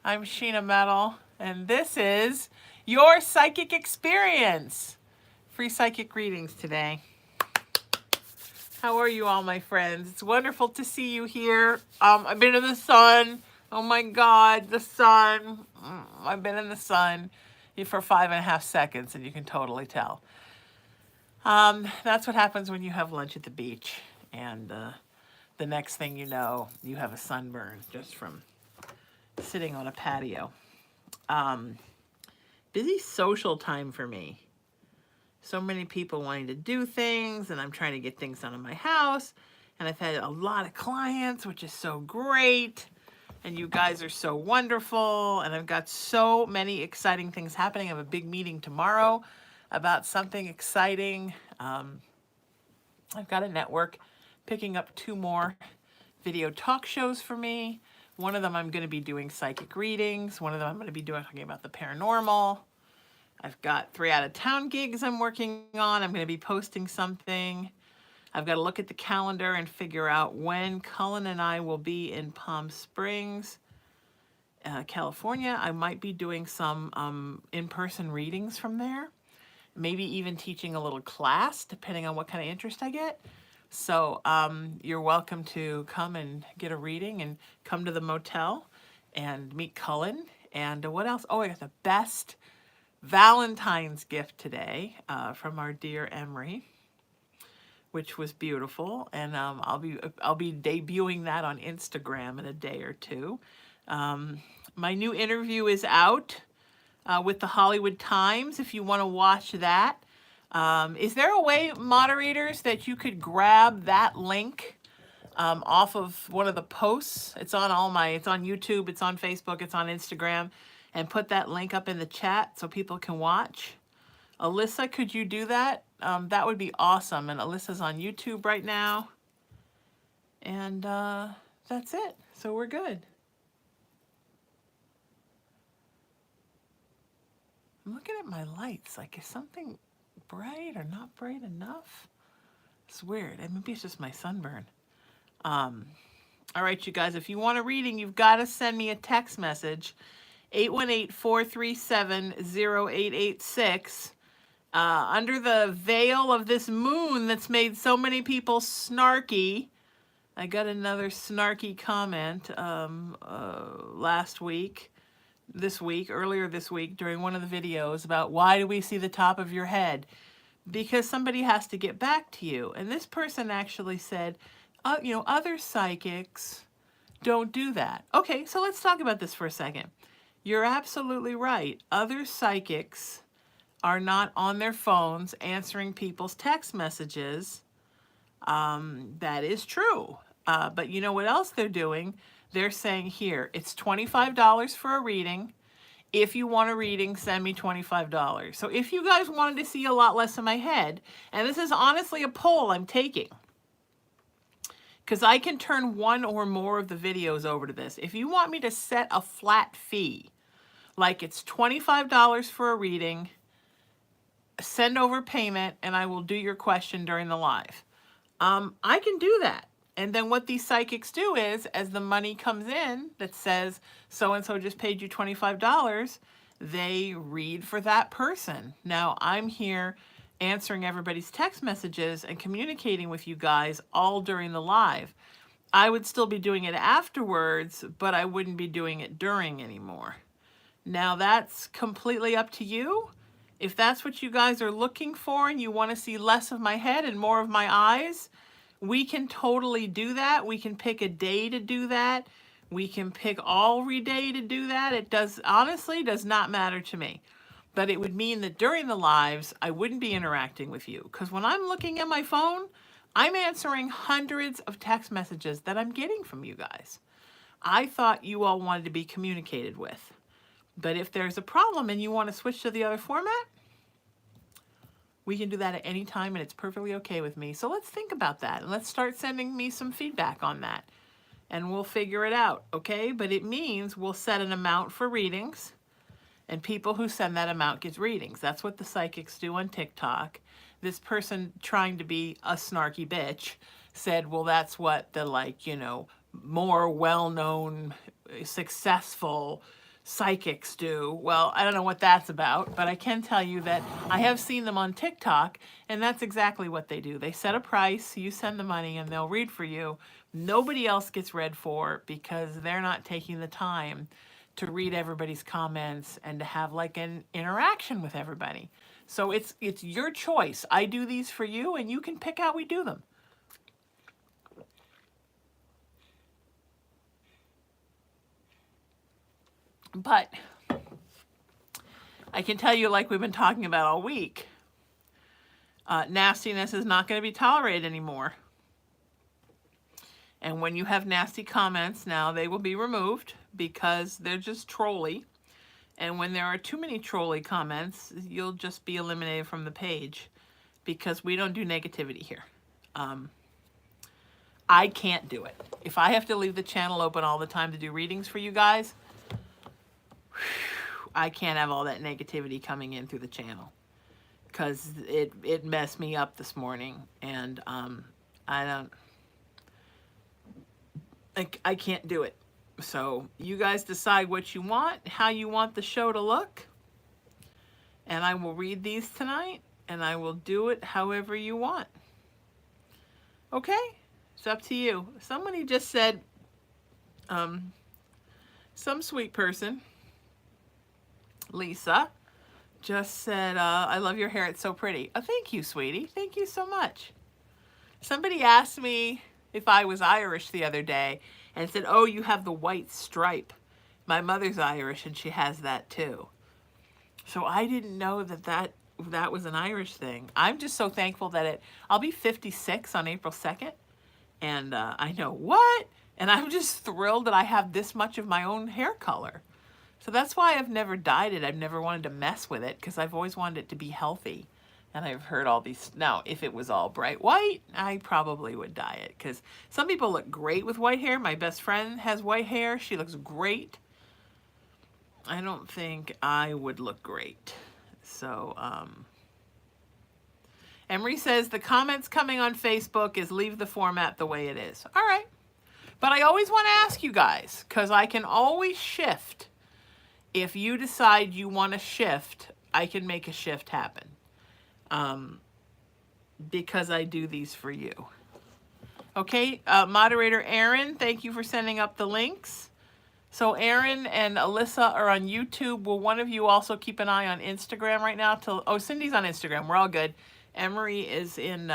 I'm Sheena Metal, and this is your psychic experience. Free psychic readings today. How are you all, my friends? It's wonderful to see you here. I've been in the sun. Oh my God, the sun. I've been in the sun for 5.5 seconds, and you can totally tell. That's what happens when you have lunch at the beach, and the next thing you know, you have a sunburn just from sitting on a patio. Busy social time for me. So many people wanting to do things, and I'm trying to get things done in my house, and I've had a lot of clients, which is so great, and you guys are so wonderful, and I've got so many exciting things happening. I have a big meeting tomorrow about something exciting. I've got a network picking up 2 more video talk shows for me. One of them I'm going to be doing psychic readings. One of them I'm going to be talking about the paranormal. I've got 3 out-of-town gigs I'm working on. I'm going to be posting something. I've got to look at the calendar and figure out when Cullen and I will be in Palm Springs, California. I might be doing some in-person readings from there. Maybe even teaching a little class, depending on what kind of interest I get. So you're welcome to come and get a reading and come to the motel and meet Cullen. And what else? Oh, I got the best Valentine's gift today from our dear Emery, which was beautiful. And I'll be debuting that on Instagram in a day or 2. My new interview is out with the Hollywood Times, if you want to watch that. Is there a way, moderators, that you could grab that link off of one of the posts? It's on it's on YouTube, it's on Facebook, it's on Instagram, and put that link up in the chat so people can watch. Alyssa, could you do that? That would be awesome. And Alyssa's on YouTube right now. And that's it. So we're good. I'm looking at my lights. Like, is something bright or not bright enough? It's weird. Maybe it's just my sunburn. All right, you guys, if you want a reading, you've got to send me a text message, 818-437-0886. Under the veil of this moon that's made so many people snarky. I got another snarky comment earlier this week, during one of the videos about why do we see the top of your head? Because somebody has to get back to you. And this person actually said, other psychics don't do that. Okay, so let's talk about this for a second. You're absolutely right. Other psychics are not on their phones answering people's text messages. That is true. But you know what else they're doing? They're saying, here, it's $25 for a reading. If you want a reading, send me $25. So if you guys wanted to see a lot less of my head, and this is honestly a poll I'm taking, because I can turn one or more of the videos over to this. If you want me to set a flat fee, like it's $25 for a reading, send over payment, and I will do your question during the live. I can do that. And then what these psychics do is, as the money comes in that says so-and-so just paid you $25, they read for that person. Now, I'm here answering everybody's text messages and communicating with you guys all during the live. I would still be doing it afterwards, but I wouldn't be doing it during anymore. Now, that's completely up to you. If that's what you guys are looking for and you want to see less of my head and more of my eyes, we can totally do that. We can pick a day to do that. We can pick every day to do that. It honestly does not matter to me. But it would mean that during the lives, I wouldn't be interacting with you. Because when I'm looking at my phone, I'm answering hundreds of text messages that I'm getting from you guys. I thought you all wanted to be communicated with. But if there's a problem and you want to switch to the other format, we can do that at any time, and it's perfectly okay with me. So let's think about that, and let's start sending me some feedback on that, and we'll figure it out, okay? But it means we'll set an amount for readings, and people who send that amount get readings. That's what the psychics do on TikTok. This person trying to be a snarky bitch said, well, that's what the, more well-known, successful psychics do. Well, I don't know what that's about, but I can tell you that I have seen them on TikTok, and that's exactly what they do. They set a price, you send the money, and they'll read for you. Nobody else gets read for because they're not taking the time to read everybody's comments and to have like an interaction with everybody. So it's your choice. I do these for you, and you can pick how we do them. But I can tell you, like we've been talking about all week, nastiness is not going to be tolerated anymore. And when you have nasty comments now, they will be removed because they're just trolly. And when there are too many trolly comments, you'll just be eliminated from the page because we don't do negativity here. I can't do it. If I have to leave the channel open all the time to do readings for you guys, I can't have all that negativity coming in through the channel because it messed me up this morning, and I can't do it. So you guys decide what you want, how you want the show to look, and I will read these tonight, and I will do it however you want. Okay? It's up to you. Somebody just said, some sweet person, Lisa, just said, I love your hair, it's so pretty. Oh, thank you, sweetie. Thank you so much. Somebody asked me if I was Irish the other day and said, oh, you have the white stripe. My mother's Irish and she has that too. So I didn't know that was an Irish thing. I'm just so thankful that I'll be 56 on April 2nd. And I know what? And I'm just thrilled that I have this much of my own hair color. So that's why I've never dyed it. I've never wanted to mess with it because I've always wanted it to be healthy. And I've heard all these. Now, if it was all bright white, I probably would dye it because some people look great with white hair. My best friend has white hair. She looks great. I don't think I would look great. So, Emery says the comments coming on Facebook is leave the format the way it is. All right. But I always want to ask you guys because I can always shift. If you decide you want to shift, I can make a shift happen. Because I do these for you. Okay, moderator Aaron, thank you for sending up the links. So Aaron and Alyssa are on YouTube. Will one of you also keep an eye on Instagram right now? Oh, Cindy's on Instagram. We're all good. Emery is in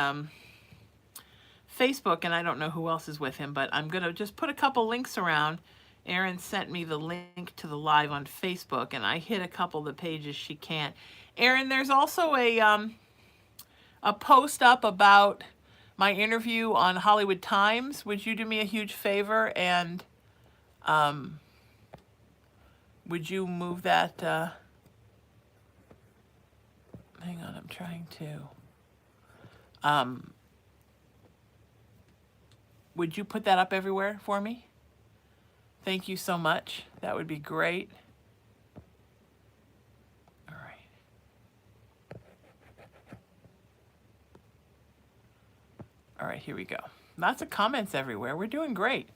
Facebook, and I don't know who else is with him, but I'm going to just put a couple links around. Erin sent me the link to the live on Facebook, and I hit a couple of the pages she can't. Erin, there's also a post up about my interview on Hollywood Times. Would you do me a huge favor and would you move that? Hang on, I'm trying to. Would you put that up everywhere for me? Thank you so much. That would be great. All right. All right, here we go. Lots of comments everywhere. We're doing great.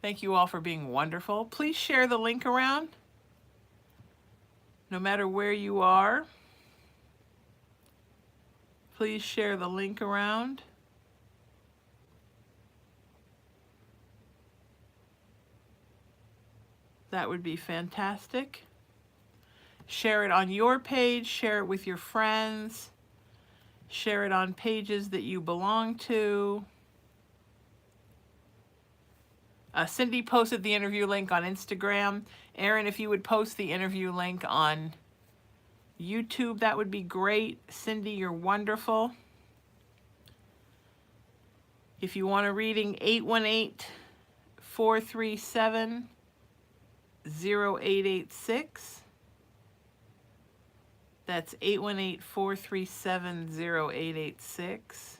Thank you all for being wonderful. Please share the link around, no matter where you are. Please share the link around. That would be fantastic. Share it on your page, share it with your friends, share it on pages that you belong to. Cindy posted the interview link on Instagram. Erin, if you would post the interview link on YouTube, that would be great. Cindy, you're wonderful. If you want a reading, 818-437-0886. That's 818-437-0886.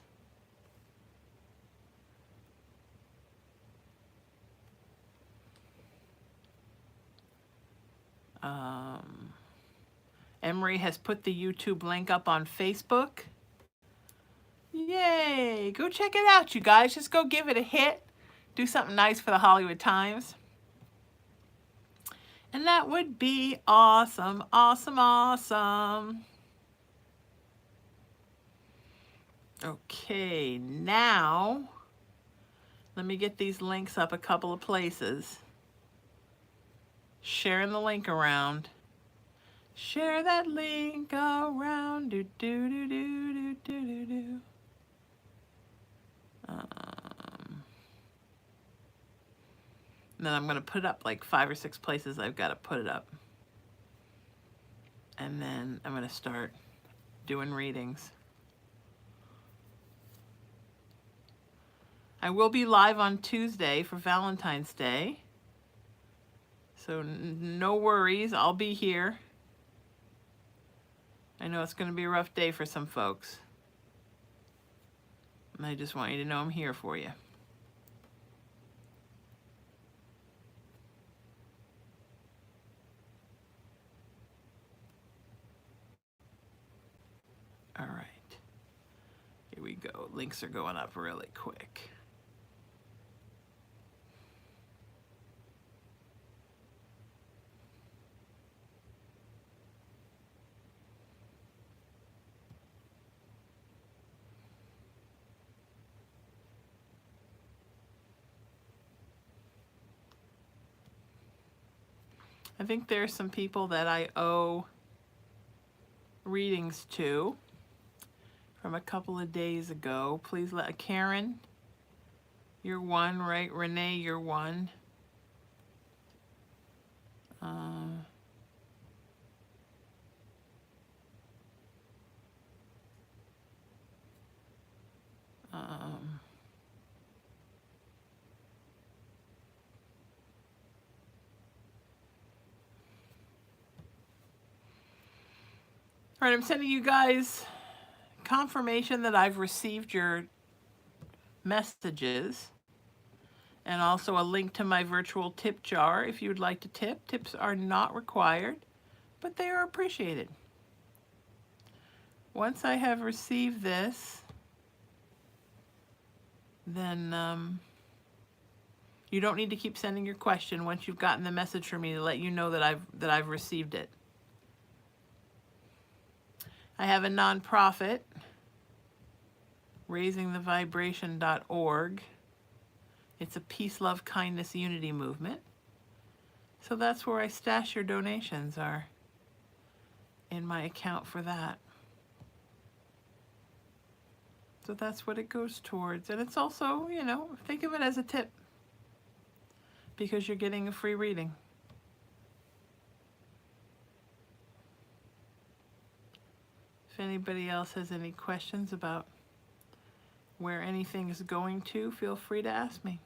Emery has put the YouTube link up on Facebook. Yay! Go check it out, you guys. Just go give it a hit. Do something nice for the Hollywood Times. And that would be awesome, awesome, awesome. Okay, now let me get these links up a couple of places. Sharing the link around. Share that link around. Do do do do do do do do. And then I'm going to put it up like 5 or 6 places I've got to put it up. And then I'm going to start doing readings. I will be live on Tuesday for Valentine's Day. So no worries, I'll be here. I know it's going to be a rough day for some folks. And I just want you to know I'm here for you. All right. Here we go. Links are going up really quick. I think there's some people that I owe readings to from a couple of days ago. Please let Karen, you're one, right? Renee, you're one. All right, I'm sending you guys confirmation that I've received your messages, and also a link to my virtual tip jar if you would like to tip. Tips are not required, but they are appreciated. Once I have received this, then you don't need to keep sending your question once you've gotten the message from me to let you know that I've received it. I have a nonprofit, raisingthevibration.org. It's a peace, love, kindness, unity movement. So that's where I stash your donations, are in my account for that. So that's what it goes towards. And it's also, you know, think of it as a tip because you're getting a free reading. If anybody else has any questions about where anything is going to, feel free to ask me.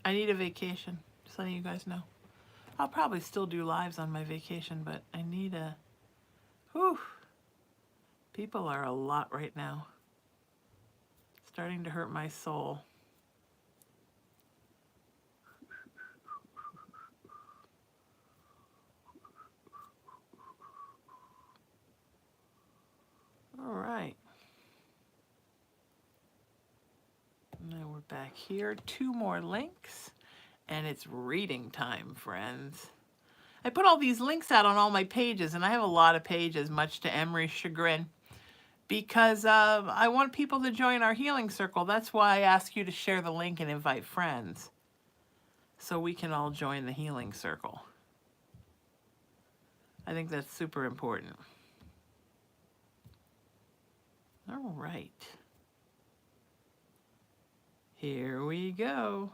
I need a vacation, just letting you guys know. I'll probably still do lives on my vacation, but I need a, whew, people are a lot right now. Starting to hurt my soul. All right. Now we're back here. 2 more links, and it's reading time, friends. I put all these links out on all my pages, and I have a lot of pages, much to Emery's chagrin, because I want people to join our healing circle. That's why I ask you to share the link and invite friends, so we can all join the healing circle. I think that's super important. All right. Here we go.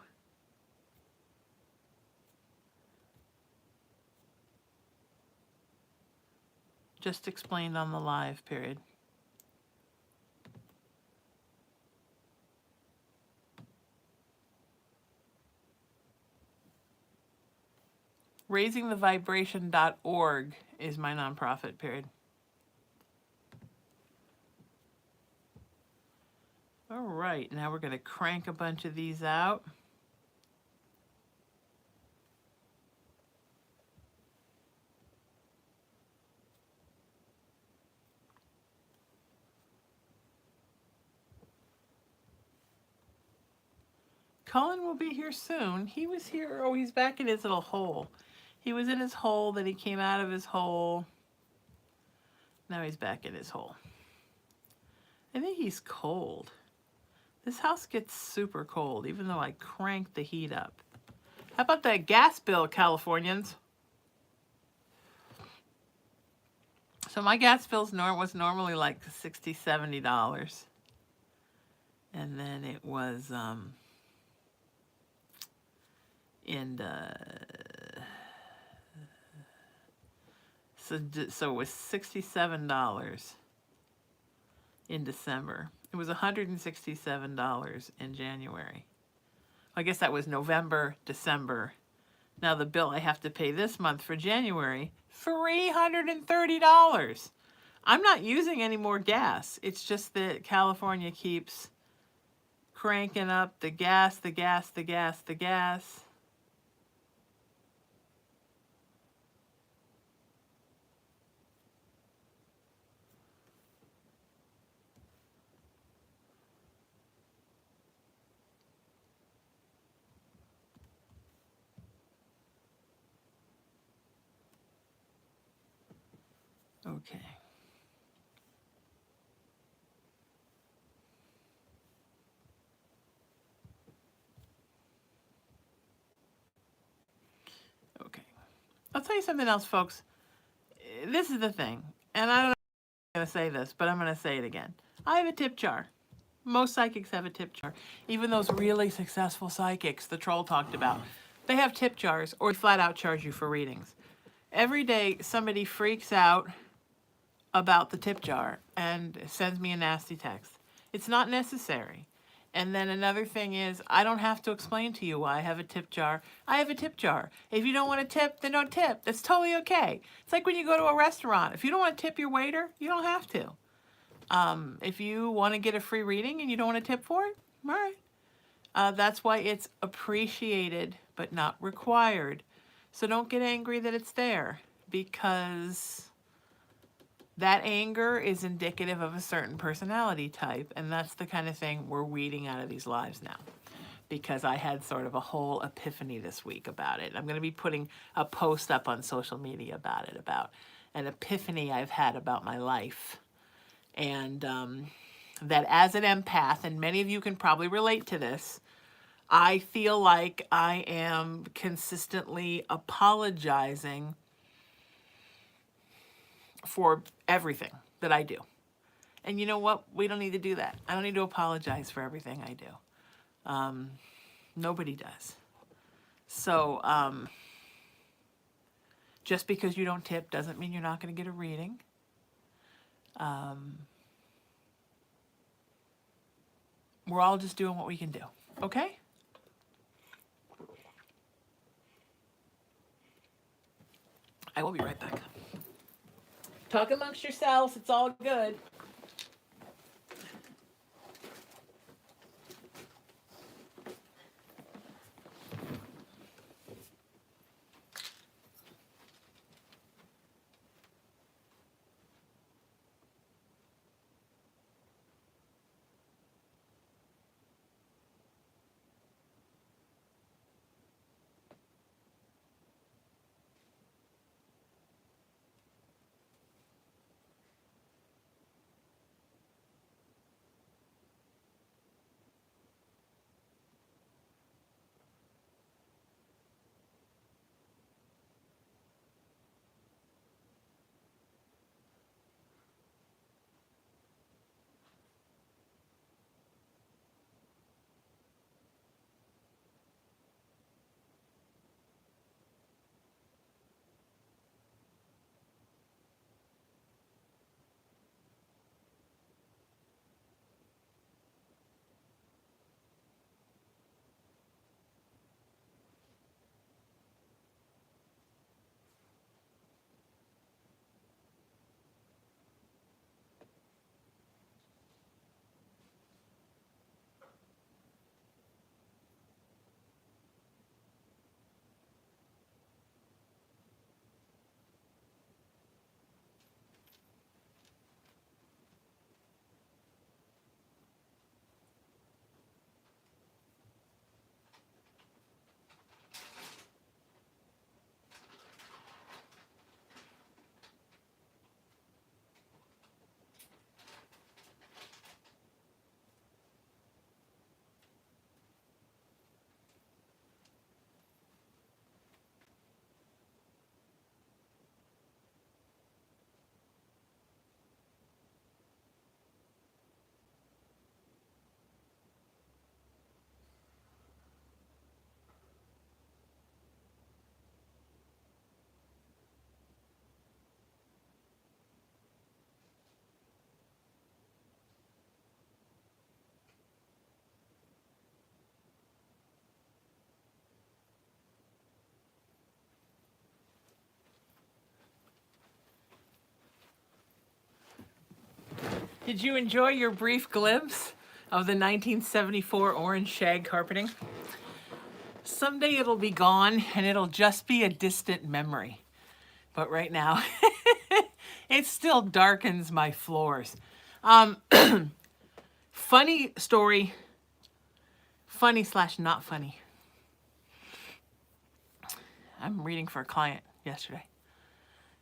Just explained on the live period. Raisingthevibration.org is my nonprofit, period. All right, now we're going to crank a bunch of these out. Cullen will be here soon. He was here. Oh, he's back in his little hole. He was in his hole, then he came out of his hole. Now he's back in his hole. I think he's cold. This house gets super cold, even though I crank the heat up. How about that gas bill, Californians? So my gas bill was normally like $60, $70. And then it was so it was $67 in December. It was $167 in January. I guess that was November, December. Now the bill I have to pay this month for January, $330. I'm not using any more gas. It's just that California keeps cranking up the gas, the gas, the gas, the gas. Okay. Okay. I'll tell you something else, folks. This is the thing, and I don't know if I'm going to say this, but I'm going to say it again. I have a tip jar. Most psychics have a tip jar. Even those really successful psychics the troll talked about, they have tip jars or flat out charge you for readings. Every day somebody freaks out about the tip jar and sends me a nasty text. It's not necessary. And then another thing is, I don't have to explain to you why I have a tip jar. I have a tip jar. If you don't want to tip, then don't tip. That's totally okay. It's like when you go to a restaurant. If you don't want to tip your waiter, you don't have to. If you want to get a free reading and you don't want to tip for it, all right. That's why it's appreciated but not required. So don't get angry that it's there, because that anger is indicative of a certain personality type, and that's the kind of thing we're weeding out of these lives now, because I had sort of a whole epiphany this week about it. I'm going to be putting a post up on social media about it, about an epiphany I've had about my life. And that as an empath, and many of you can probably relate to this, I feel like I am consistently apologizing for everything that I do. And you know what? We don't need to do that. I don't need to apologize for everything I do. Nobody does. So just because you don't tip doesn't mean you're not going to get a reading. We're all just doing what we can do. Okay? I will be right back. Talk amongst yourselves. It's all good. Did you enjoy your brief glimpse of the 1974 orange shag carpeting? Someday it'll be gone and it'll just be a distant memory. But right now, it still darkens my floors. Funny story, funny slash not funny. I'm reading for a client yesterday,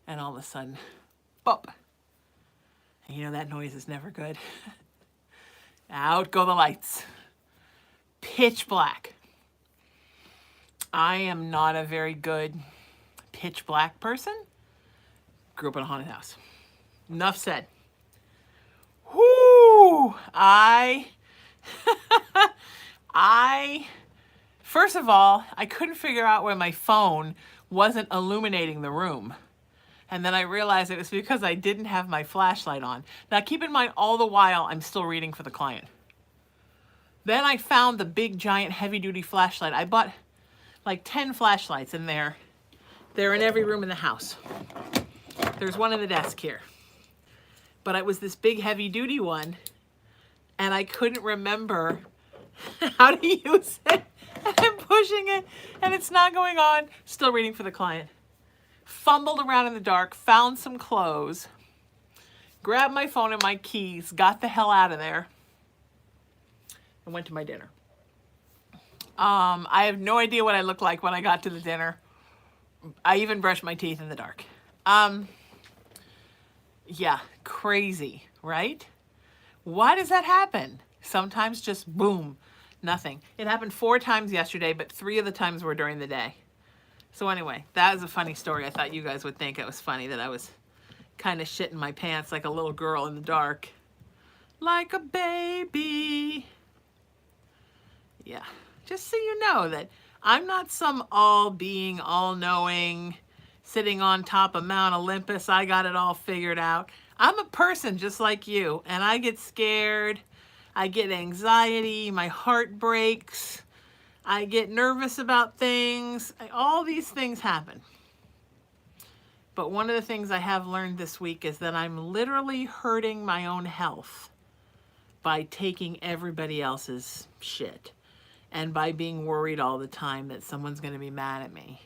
and all of a sudden, bop. And you know that noise is never good. Out go the lights. Pitch black. I am not a very good pitch black person. Grew up in a haunted house. Enough said. Whoo! First of all, I couldn't figure out why my phone wasn't illuminating the room. And then I realized it was because I didn't have my flashlight on. Now keep in mind, all the while, I'm still reading for the client. Then I found the big, giant, heavy-duty flashlight. I bought like 10 flashlights in there. They're in every room in the house. There's one in the desk here. But it was this big, heavy-duty one, and I couldn't remember how to use it. And I'm pushing it, and it's not going on. Still reading for the client. Fumbled around in the dark, found some clothes, grabbed my phone and my keys, got the hell out of there, and went to my dinner. I have no idea what I looked like when I got to the dinner. I even brushed my teeth in the dark. Yeah, crazy, right? Why does that happen? Sometimes just boom, nothing. It happened 4 times yesterday, but 3 of the times were during the day. So anyway, that is a funny story. I thought you guys would think it was funny that I was kind of shitting my pants like a little girl in the dark. Like a baby. Yeah, just so you know that I'm not some all-being, all-knowing, sitting on top of Mount Olympus, I got it all figured out. I'm a person just like you, and I get scared, I get anxiety, my heart breaks, I get nervous about things, all these things happen. But one of the things I have learned this week is that I'm literally hurting my own health by taking everybody else's shit and by being worried all the time that someone's going to be mad at me.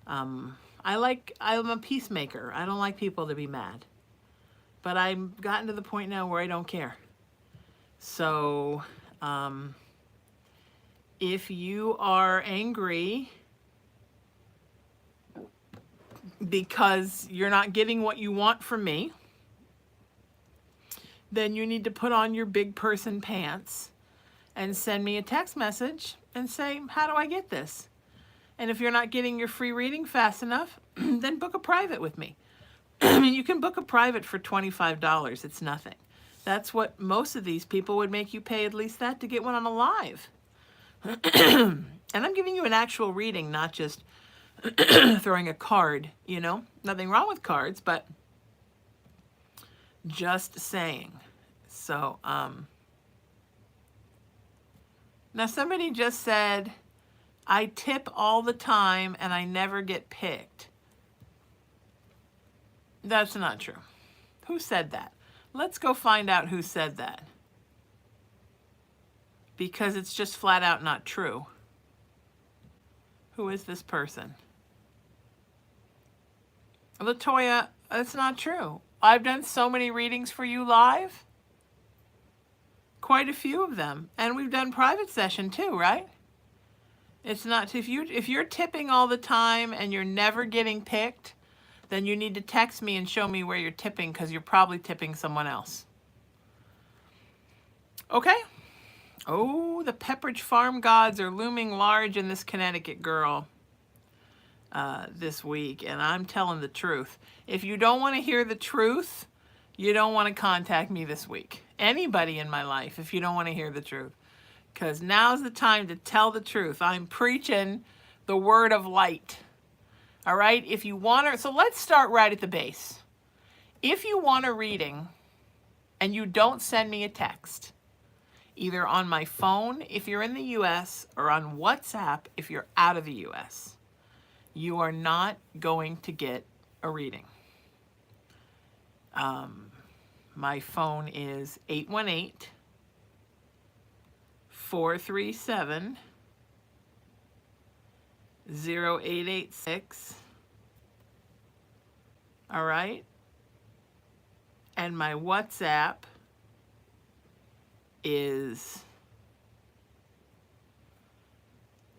I'm a peacemaker. I don't like people to be mad. But I've gotten to the point now where I don't care. So, if you are angry because you're not getting what you want from me, then you need to put on your big person pants and send me a text message and say, how do I get this? And if you're not getting your free reading fast enough, then book a private with me. I mean, you can book a private for $25. It's nothing. That's what most of these people would make you pay, at least that, to get one on a live. And I'm giving you an actual reading, not just throwing a card, you know? Nothing wrong with cards, but just saying. So, now somebody just said, I tip all the time and I never get picked. That's not true. Who said that? Let's go find out who said that. Because it's just flat out not true. Who is this person? LaToya, that's not true. I've done so many readings for you live. Quite a few of them. And we've done private session too, right? It's not, if you're tipping all the time and you're never getting picked, then you need to text me and show me where you're tipping, because you're probably tipping someone else. Okay? Oh, the Pepperidge Farm gods are looming large in this Connecticut girl this week, and I'm telling the truth. If you don't want to hear the truth, you don't want to contact me this week. Anybody in my life, if you don't want to hear the truth. Because now's the time to tell the truth. I'm preaching the word of light. All right? If you want to, so let's start right at the base. If you want a reading and you don't send me a text, either on my phone if you're in the US or on WhatsApp if you're out of the US, you are not going to get a reading. My phone is 818-437-0886. All right? And my WhatsApp is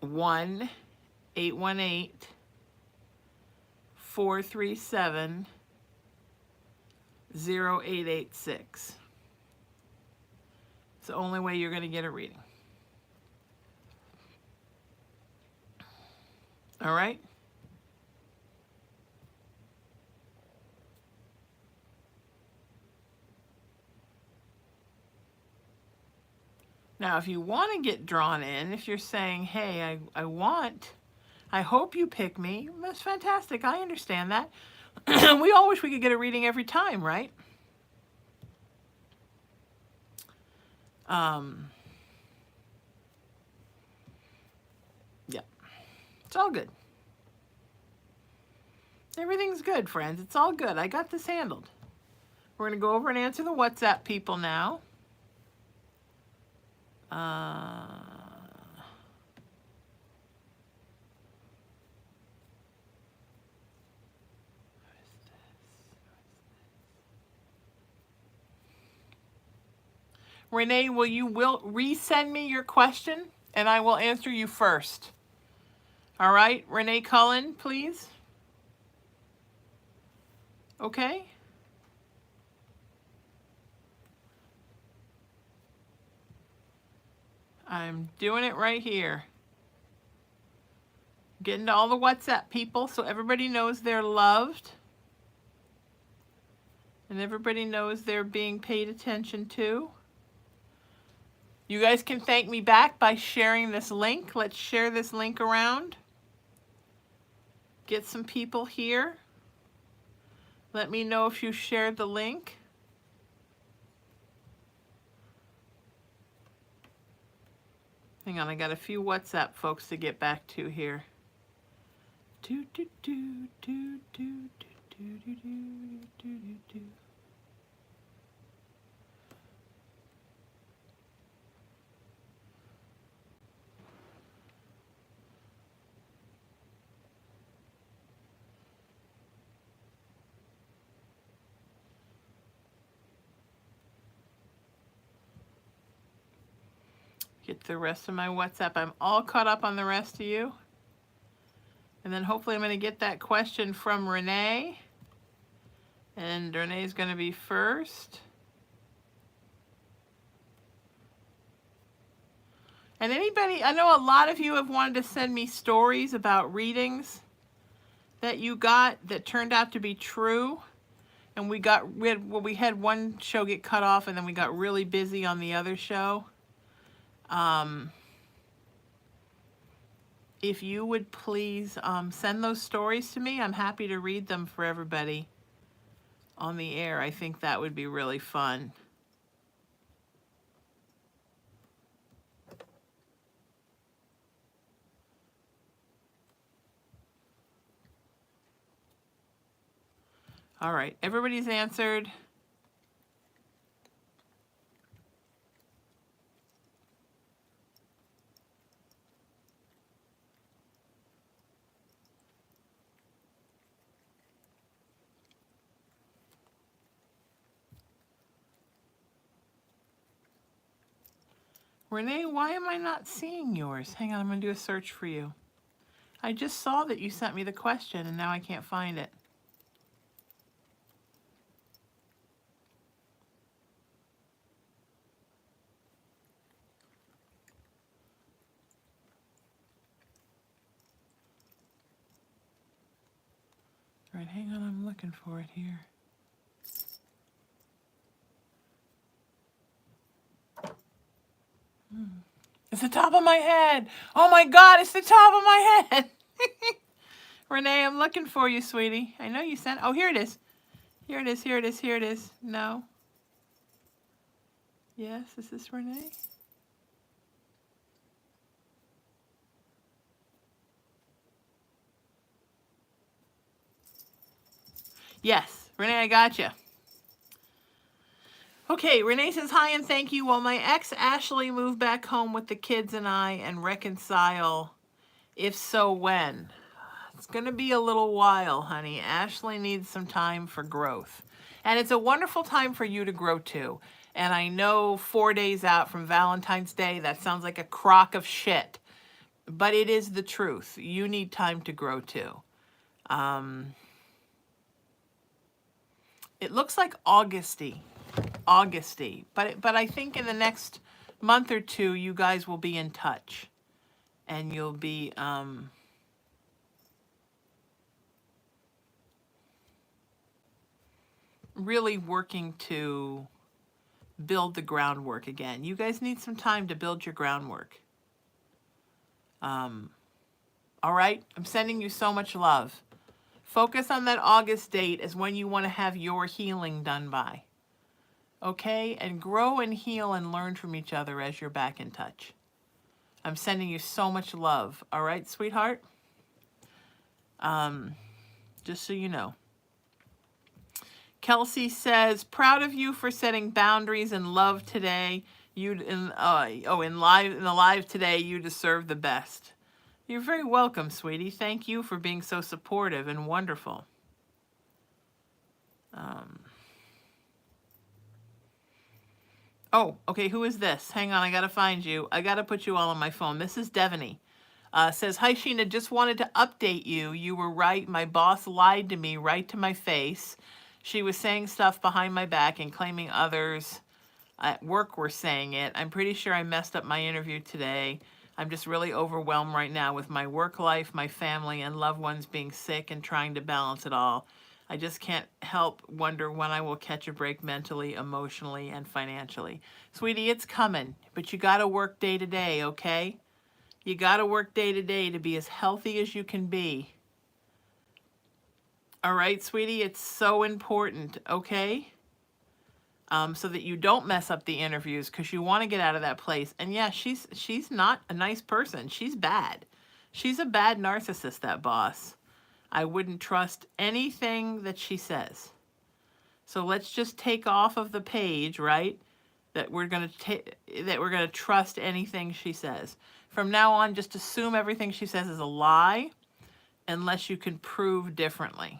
1-818-437-0886. It's the only way you're going to get a reading. All right? Now, if you want to get drawn in, if you're saying, hey, I hope you pick me, that's fantastic. I understand that. We all wish we could get a reading every time, right? Yeah, it's all good. Everything's good, friends. It's all good. I got this handled. We're going to go over and answer the WhatsApp people now. Renee, will you resend me your question and I will answer you first? All right, Renee Cullen, please. Okay. I'm doing it right here. Getting to all the WhatsApp people so everybody knows they're loved. And everybody knows they're being paid attention to. You guys can thank me back by sharing this link. Let's share this link around. Get some people here. Let me know if you shared the link. Hang on, I got a few WhatsApp folks to get back to here. Do, do, do, do, do, do, do, do, do, do, do. Get the rest of my WhatsApp. I'm all caught up on the rest of you. And then hopefully I'm going to get that question from Renee. And Renee's going to be first. And anybody, I know a lot of you have wanted to send me stories about readings that you got that turned out to be true. And we had one show get cut off and then we got really busy on the other show. If you would please send those stories to me, I'm happy to read them for everybody on the air. I think that would be really fun. All right, everybody's answered. Renee, why am I not seeing yours? Hang on, I'm going to do a search for you. I just saw that you sent me the question and now I can't find it. All right, hang on, I'm looking for it here. It's the top of my head. Oh my God, it's the top of my head. Renee, I'm looking for you, sweetie. I know you sent, oh, here it is. Here it is, here it is, here it is. No. Yes, is this Renee? Yes, Renee, I got you. Okay, Renee says hi and thank you. Will my ex Ashley move back home with the kids and I and reconcile? If so, when? It's going to be a little while, honey. Ashley needs some time for growth. And it's a wonderful time for you to grow too. And I know 4 days out from Valentine's Day, that sounds like a crock of shit. But it is the truth. You need time to grow too. It looks like Augusty. But I think in the next month or two, you guys will be in touch. And you'll be... really working to build the groundwork again. You guys need some time to build your groundwork. All right? I'm sending you so much love. Focus on that August date as when you want to have your healing done by. Okay? And grow and heal and learn from each other as you're back in touch. I'm sending you so much love. All right, sweetheart? Just so you know. Kelsey says, proud of you for setting boundaries and love today. In the live today, you deserve the best. You're very welcome, sweetie. Thank you for being so supportive and wonderful. Oh, okay, who is this? Hang on, I gotta find you. I gotta put you all on my phone. This is Devaney. Says, hi, Sheena, just wanted to update you. You were right. My boss lied to me right to my face. She was saying stuff behind my back and claiming others at work were saying it. I'm pretty sure I messed up my interview today. I'm just really overwhelmed right now with my work life, my family, and loved ones being sick and trying to balance it all. I just can't help wonder when I will catch a break mentally, emotionally, and financially. Sweetie, it's coming, but you got to work day to day, okay? You got to work day to day to be as healthy as you can be. All right, sweetie, it's so important, okay? So that you don't mess up the interviews because you want to get out of that place. And yeah, she's not a nice person. She's bad. She's a bad narcissist, that boss. I wouldn't trust anything that she says. So let's just take off of the page, right? That we're going to trust anything she says. From now on, just assume everything she says is a lie unless you can prove differently.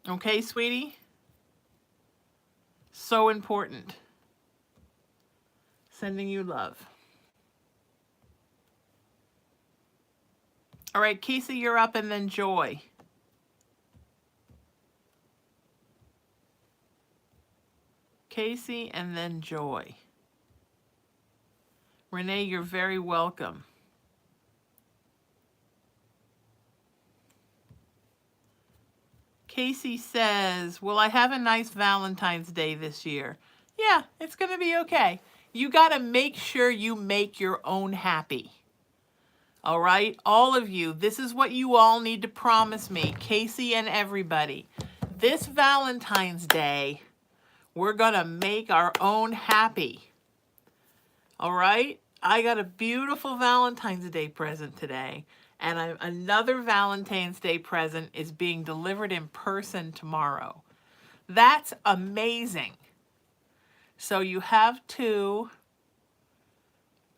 Okay, sweetie? So important. Sending you love. All right, Casey, you're up, and then Joy. Casey, and then Joy. Renee, you're very welcome. Casey says, will I have a nice Valentine's Day this year? Yeah, it's going to be okay. You got to make sure you make your own happy. All right? All of you, this is what you all need to promise me, Casey and everybody. This Valentine's Day, we're going to make our own happy. All right? I got a beautiful Valentine's Day present today. And another Valentine's Day present is being delivered in person tomorrow. That's amazing. So you have to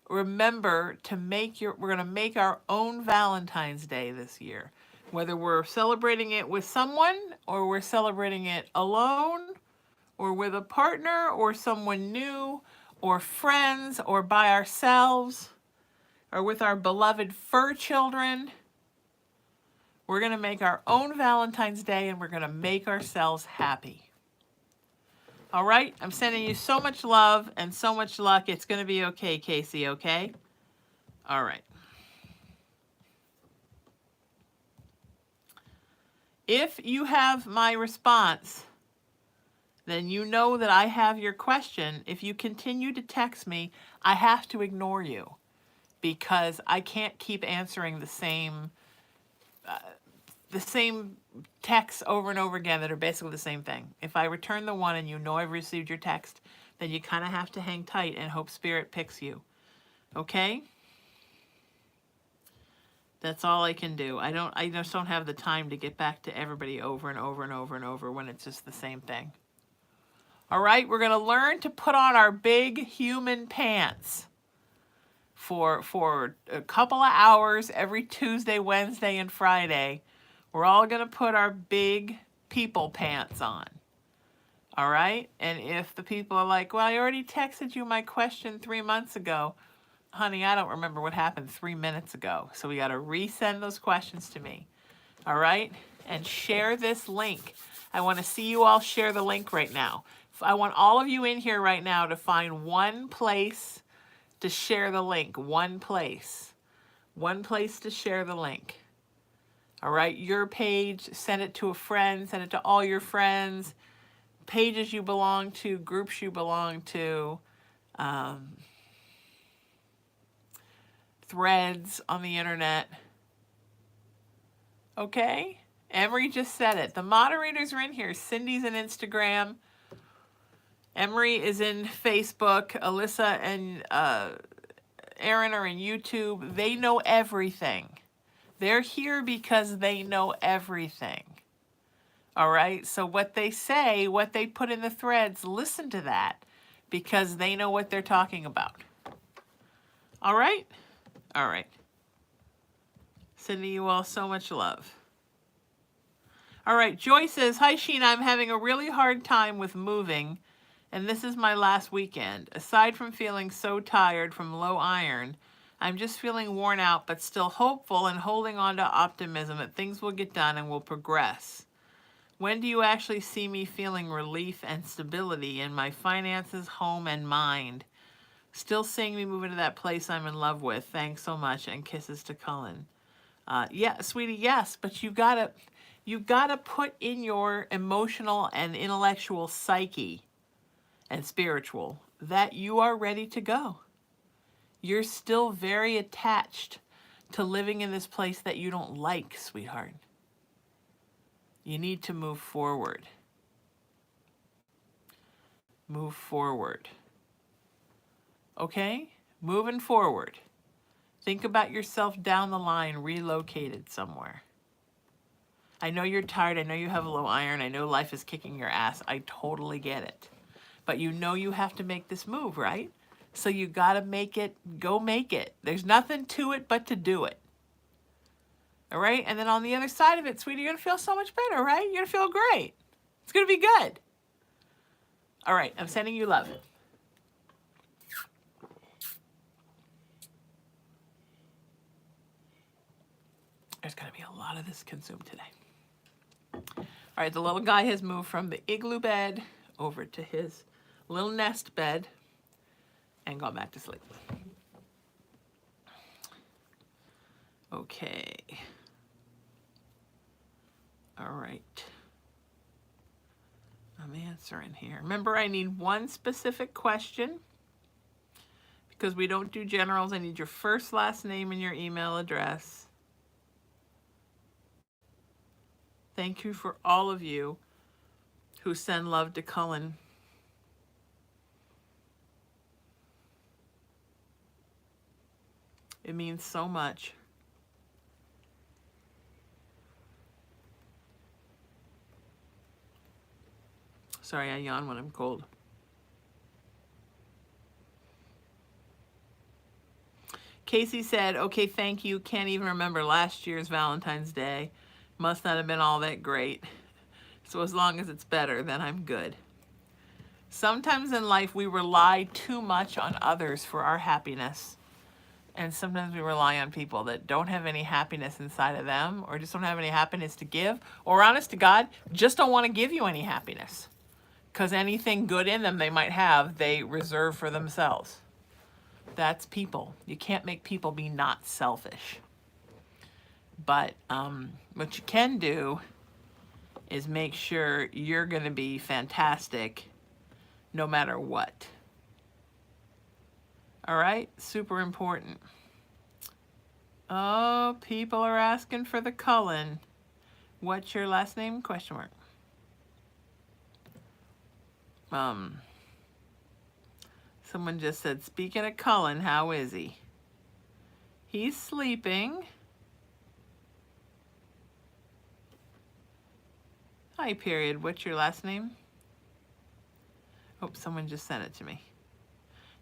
remember to we're going to make our own Valentine's Day this year. Whether we're celebrating it with someone or we're celebrating it alone or with a partner or someone new or friends or by ourselves or with our beloved fur children. We're going to make our own Valentine's Day and we're going to make ourselves happy. All right? I'm sending you so much love and so much luck. It's going to be okay, Casey, okay? All right. If you have my response, then you know that I have your question. If you continue to text me, I have to ignore you because I can't keep answering the same texts over and over again that are basically the same thing. If I return the one and you know I've received your text, then you kind of have to hang tight and hope Spirit picks you. Okay? That's all I can do. I just don't have the time to get back to everybody over and over and over and over when it's just the same thing. All right, we're going to learn to put on our big human pants for a couple of hours every Tuesday, Wednesday, and Friday. We're all going to put our big people pants on. All right? And if the people are like, well, I already texted you my question 3 months ago. Honey, I don't remember what happened 3 minutes ago. So we got to resend those questions to me. All right? And share this link. I want to see you all share the link right now. I want all of you in here right now to find one place to share the link. One place. One place to share the link. All right? Your page, send it to a friend, send it to all your friends, pages you belong to, groups you belong to, threads on the internet. Okay? Emery just said it. The moderators are in here. Cindy's in Instagram. Emery is in Facebook. Alyssa and Aaron are in YouTube. They know everything. They're here because they know everything. All right? So what they say, what they put in the threads, listen to that because they know what they're talking about. All right? All right. Sending you all so much love. All right, Joy says, hi, Sheena, I'm having a really hard time with moving, and this is my last weekend. Aside from feeling so tired from low iron, I'm just feeling worn out, but still hopeful and holding on to optimism that things will get done and will progress. When do you actually see me feeling relief and stability in my finances, home, and mind? Still seeing me move into that place I'm in love with. Thanks so much, and kisses to Cullen. Yeah, sweetie, yes, but you've got to put in your emotional and intellectual psyche and spiritual that you are ready to go. You're still very attached to living in this place that you don't like, sweetheart. You need to move forward. Move forward. Okay? Moving forward. Think about yourself down the line, relocated somewhere. I know you're tired. I know you have low iron. I know life is kicking your ass. I totally get it. But you know you have to make this move, right? So you got to make it. Go make it. There's nothing to it but to do it. All right? And then on the other side of it, sweetie, you're going to feel so much better, right? You're going to feel great. It's going to be good. All right. I'm sending you love. There's going to be a lot of this consumed today. All right, the little guy has moved from the igloo bed over to his little nest bed and gone back to sleep. Okay. All right. I'm answering here. Remember, I need one specific question because we don't do generals. I need your first, last name, and your email address. Thank you for all of you who send love to Cullen. It means so much. Sorry, I yawn when I'm cold. Casey said, okay, thank you. Can't even remember last year's Valentine's Day. Must not have been all that great. So as long as it's better, then I'm good. Sometimes in life we rely too much on others for our happiness. And sometimes we rely on people that don't have any happiness inside of them or just don't have any happiness to give. Or honest to God, just don't want to give you any happiness. Because anything good in them they might have, they reserve for themselves. That's people. You can't make people be not selfish. But what you can do is make sure you're going to be fantastic no matter what. All right? Super important. Oh, people are asking for the Cullen. What's your last name? Question mark. Someone just said, speaking of Cullen, how is he? He's sleeping. Hi, period. What's your last name? Hope someone just sent it to me.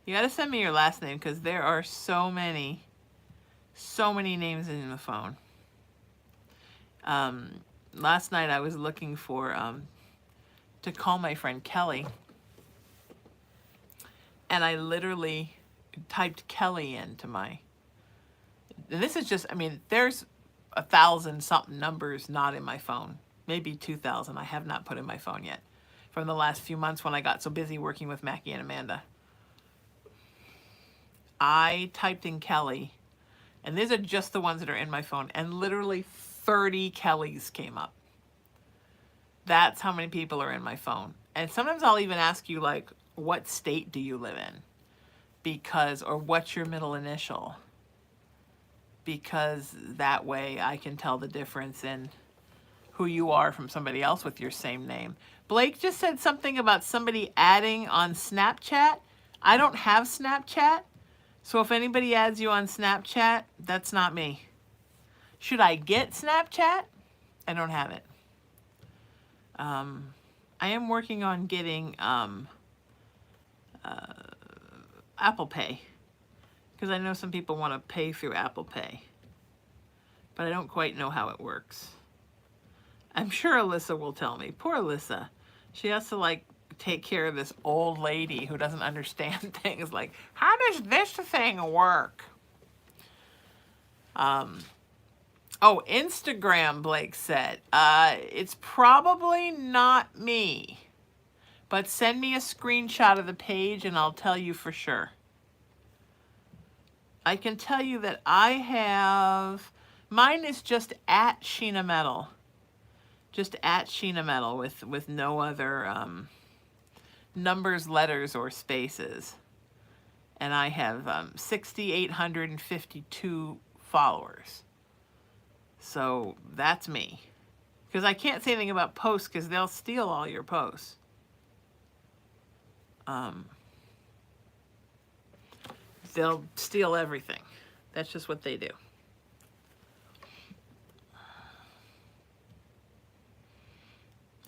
You got to send me your last name because there are so many names in the phone. Last night I was looking for, to call my friend Kelly, and I literally typed Kelly into my, and this is just, I mean, there's 1,000 something numbers not in my phone, maybe 2,000 I have not put in my phone yet from the last few months when I got so busy working with Mackie and Amanda. I typed in Kelly, and these are just the ones that are in my phone, and literally 30 Kellys came up. That's how many people are in my phone. And sometimes I'll even ask you, like, what state do you live in? Because, or what's your middle initial? Because that way I can tell the difference in who you are from somebody else with your same name. Blake just said something about somebody adding on Snapchat. I don't have Snapchat, so if anybody adds you on Snapchat, that's not me. Should I get Snapchat? I don't have it. I am working on getting Apple Pay, because I know some people want to pay through Apple Pay, but I don't quite know how it works. I'm sure Alyssa will tell me. Poor Alyssa. She has to, like, take care of this old lady who doesn't understand things like, how does this thing work? Oh, Instagram, Blake said. It's probably not me, but send me a screenshot of the page and I'll tell you for sure. I can tell you that I have, mine is just at Sheena Metal. Just at Sheena Metal with no other numbers, letters, or spaces. And I have 6,852 followers. So that's me. Because I can't say anything about posts because they'll steal all your posts. They'll steal everything. That's just what they do.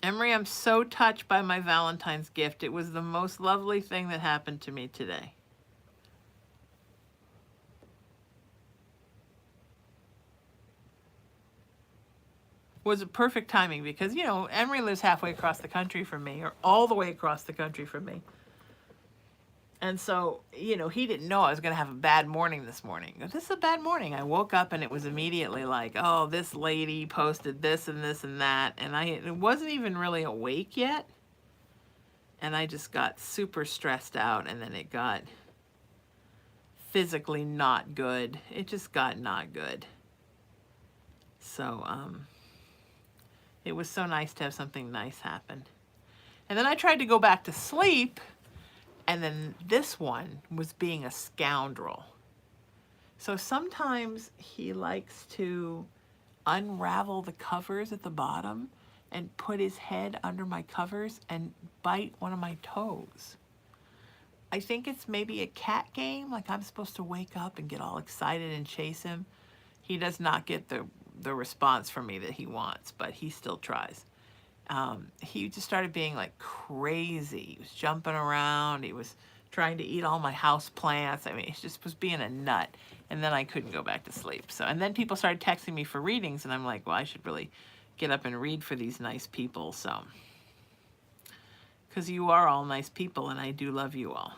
Emery, I'm so touched by my Valentine's gift. It was the most lovely thing that happened to me today. Was it perfect timing because, you know, Emery lives halfway across the country from me, or all the way across the country from me. And so, you know, he didn't know I was going to have a bad morning this morning. This is a bad morning. I woke up and it was immediately like, oh, this lady posted this and this and that. And I wasn't even really awake yet. And I just got super stressed out, and then it got physically not good. It just got not good. So, it was so nice to have something nice happen. And then I tried to go back to sleep, and then this one was being a scoundrel. So sometimes he likes to unravel the covers at the bottom and put his head under my covers and bite one of my toes. I think it's maybe a cat game, like I'm supposed to wake up and get all excited and chase him. He does not get the response from me that he wants, but he still tries. He just started being like crazy. He was jumping around. He was trying to eat all my house plants. I mean, he just was being a nut. And then I couldn't go back to sleep. So, and then people started texting me for readings, and I'm like, well, I should really get up and read for these nice people. So, because you are all nice people, and I do love you all.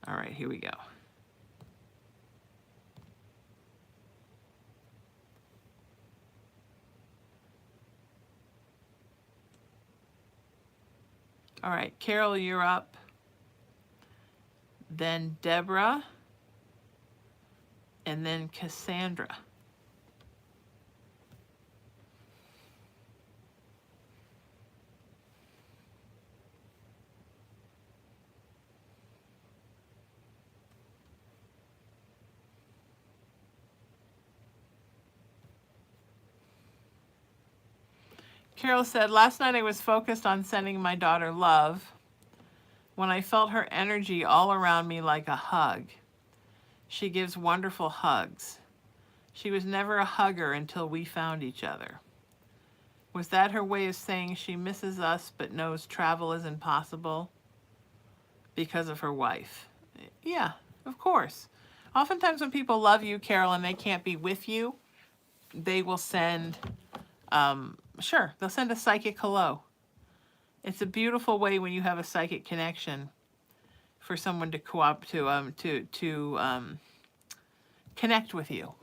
All right, here we go. All right, Carol, you're up. Then Deborah. And then Cassandra. Carol said, last night I was focused on sending my daughter love when I felt her energy all around me like a hug. She gives wonderful hugs. She was never a hugger until we found each other. Was that her way of saying she misses us but knows travel is impossible because of her wife? Yeah, of course. Oftentimes when people love you, Carol, and they can't be with you, they will send, sure, they'll send a psychic hello. It's a beautiful way when you have a psychic connection for someone to connect with you.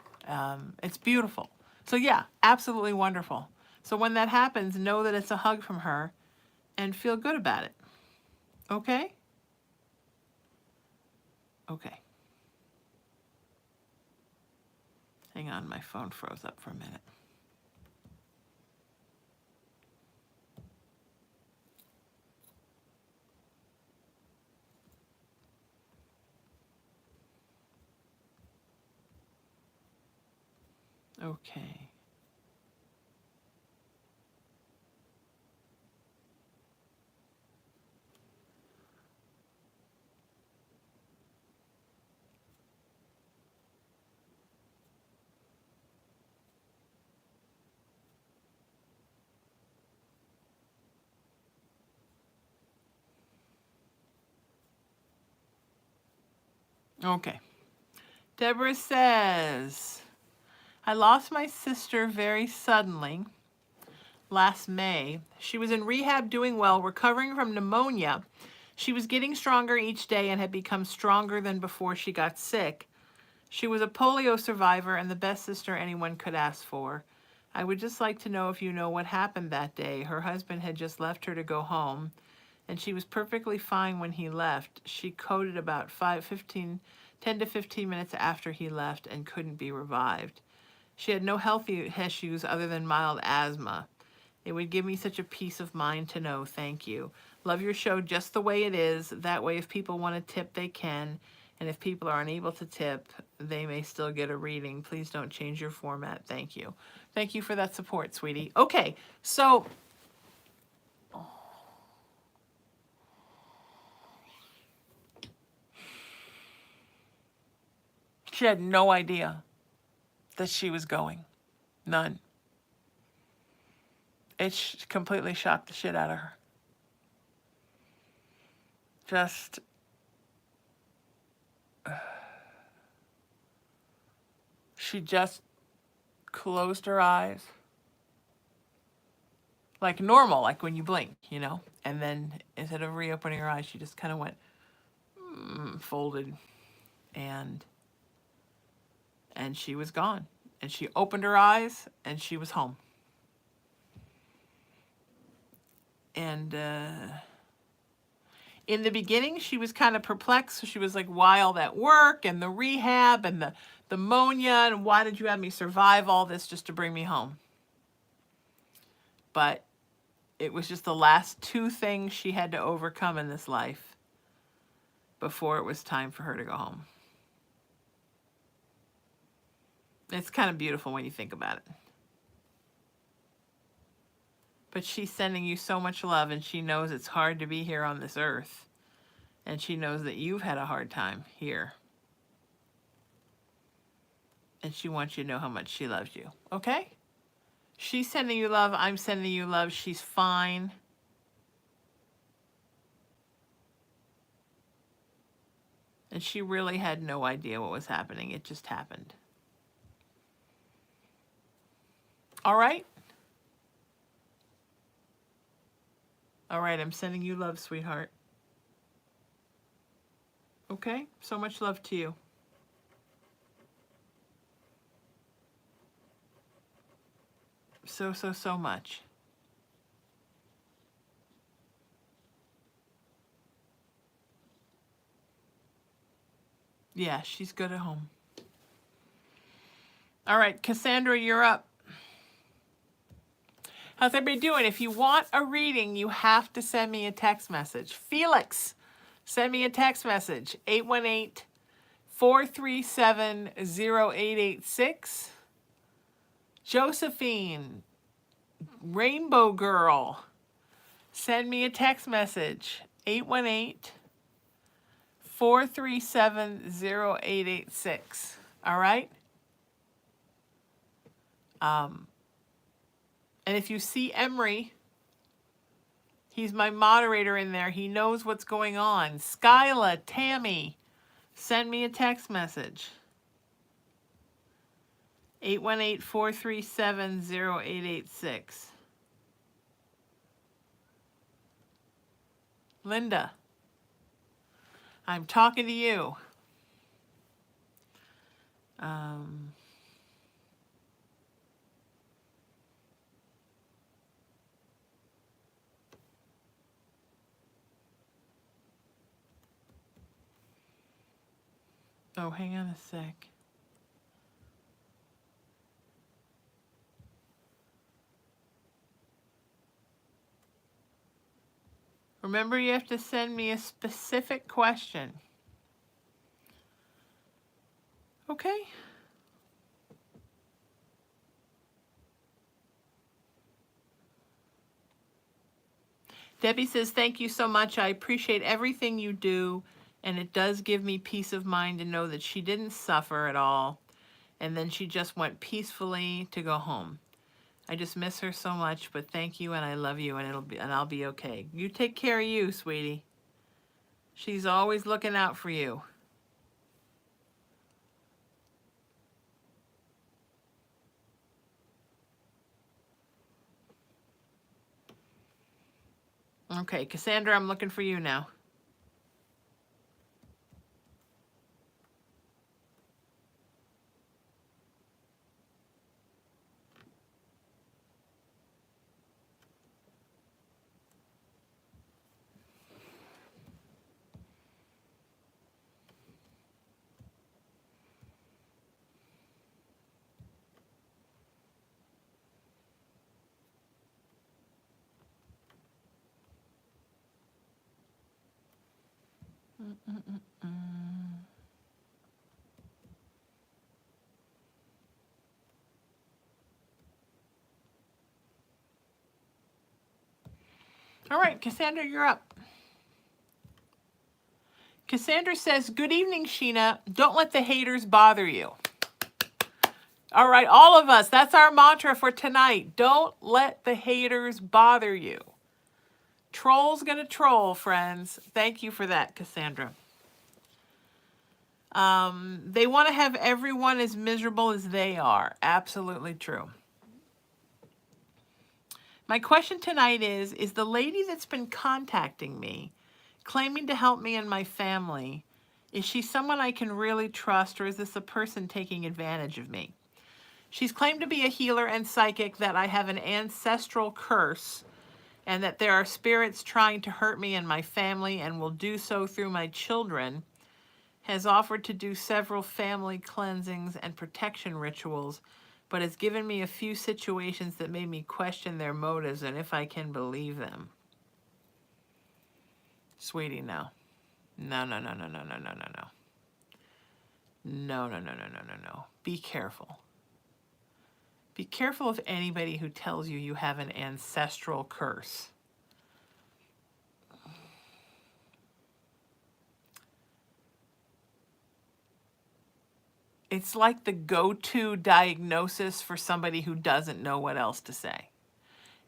It's beautiful. So yeah, absolutely wonderful. So when that happens, know that it's a hug from her and feel good about it. Okay? Okay. Hang on, my phone froze up for a minute. Okay. Okay. Deborah says, I lost my sister very suddenly last May. She was in rehab doing well, recovering from pneumonia. She was getting stronger each day and had become stronger than before she got sick. She was a polio survivor and the best sister anyone could ask for. I would just like to know if you know what happened that day. Her husband had just left her to go home, and she was perfectly fine when he left. She coded about 10 to 15 minutes after he left and couldn't be revived. She had no health issues other than mild asthma. It would give me such a peace of mind to know. Thank you. Love your show just the way it is. That way, if people want to tip, they can. And if people are unable to tip, they may still get a reading. Please don't change your format. Thank you. Thank you for that support, sweetie. Okay, so she had no idea that she was going. None. It completely shocked the shit out of her. Just, she just closed her eyes. Like normal, like when you blink, you know? And then instead of reopening her eyes, she just kind of went, folded, and she was gone. And she opened her eyes, and she was home. And in the beginning, she was kind of perplexed. So she was like, why all that work and the rehab and the pneumonia, and why did you have me survive all this just to bring me home? But it was just the last two things she had to overcome in this life before it was time for her to go home. It's kind of beautiful when you think about it. But she's sending you so much love, and she knows it's hard to be here on this earth. And she knows that you've had a hard time here. And she wants you to know how much she loves you. Okay? She's sending you love. I'm sending you love. She's fine. And she really had no idea what was happening. It just happened. All right? All right, I'm sending you love, sweetheart. Okay? So much love to you. So much. Yeah, she's good at home. All right, Cassandra, you're up. How's everybody doing? If you want a reading, you have to send me a text message. Felix, send me a text message. 818-437-0886. Josephine, Rainbow Girl, send me a text message. 818-437-0886. All right? And if you see Emery, he's my moderator in there. He knows what's going on. Skyla, Tammy, send me a text message. 818-437-0886. Linda, I'm talking to you. Oh, hang on a sec. Remember, you have to send me a specific question. Okay? Debbie says, thank you so much. I appreciate everything you do, and it does give me peace of mind to know that she didn't suffer at all, and then she just went peacefully to go home. I just miss her so much, but thank you, and I love you, and I'll be okay. You take care of you, sweetie. She's always looking out for you. Okay, Cassandra, I'm looking for you now. All right, Cassandra, you're up. Cassandra says, good evening, Sheena. Don't let the haters bother you. All right, all of us, that's our mantra for tonight. Don't let the haters bother you. Troll's gonna troll, friends. Thank you for that, Cassandra. They want to have everyone as miserable as they are. Absolutely true. My question tonight is the lady that's been contacting me, claiming to help me and my family, is she someone I can really trust, or is this a person taking advantage of me? She's claimed to be a healer and psychic, that I have an ancestral curse, and that there are spirits trying to hurt me and my family and will do so through my children, has offered to do several family cleansings and protection rituals, but has given me a few situations that made me question their motives and if I can believe them. Sweetie, no. No, no, no, no, no, no, no, no, no. No, no, no, no, no, no, no. Be careful. Be careful of anybody who tells you you have an ancestral curse. It's like the go-to diagnosis for somebody who doesn't know what else to say.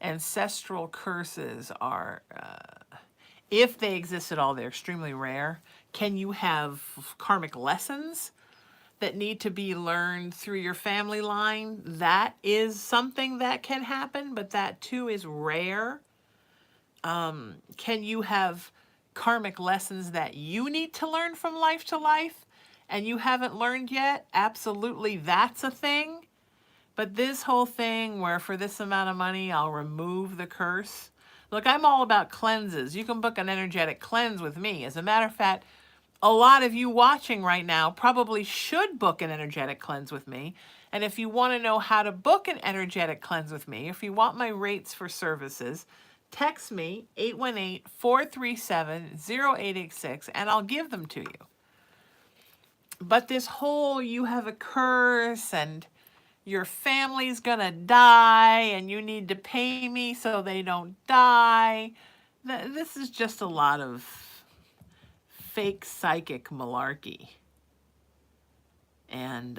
Ancestral curses are, if they exist at all, they're extremely rare. Can you have karmic lessons that need to be learned through your family line? That is something that can happen, but that too is rare. Can you have karmic lessons that you need to learn from life to life and you haven't learned yet? Absolutely, that's a thing. But this whole thing where for this amount of money, I'll remove the curse. Look, I'm all about cleanses. You can book an energetic cleanse with me. As a matter of fact, a lot of you watching right now probably should book an energetic cleanse with me. And if you want to know how to book an energetic cleanse with me, if you want my rates for services, text me 818-437-0886 and I'll give them to you. But this whole you have a curse and your family's gonna die and you need to pay me so they don't die, this is just a lot of fake psychic malarkey. And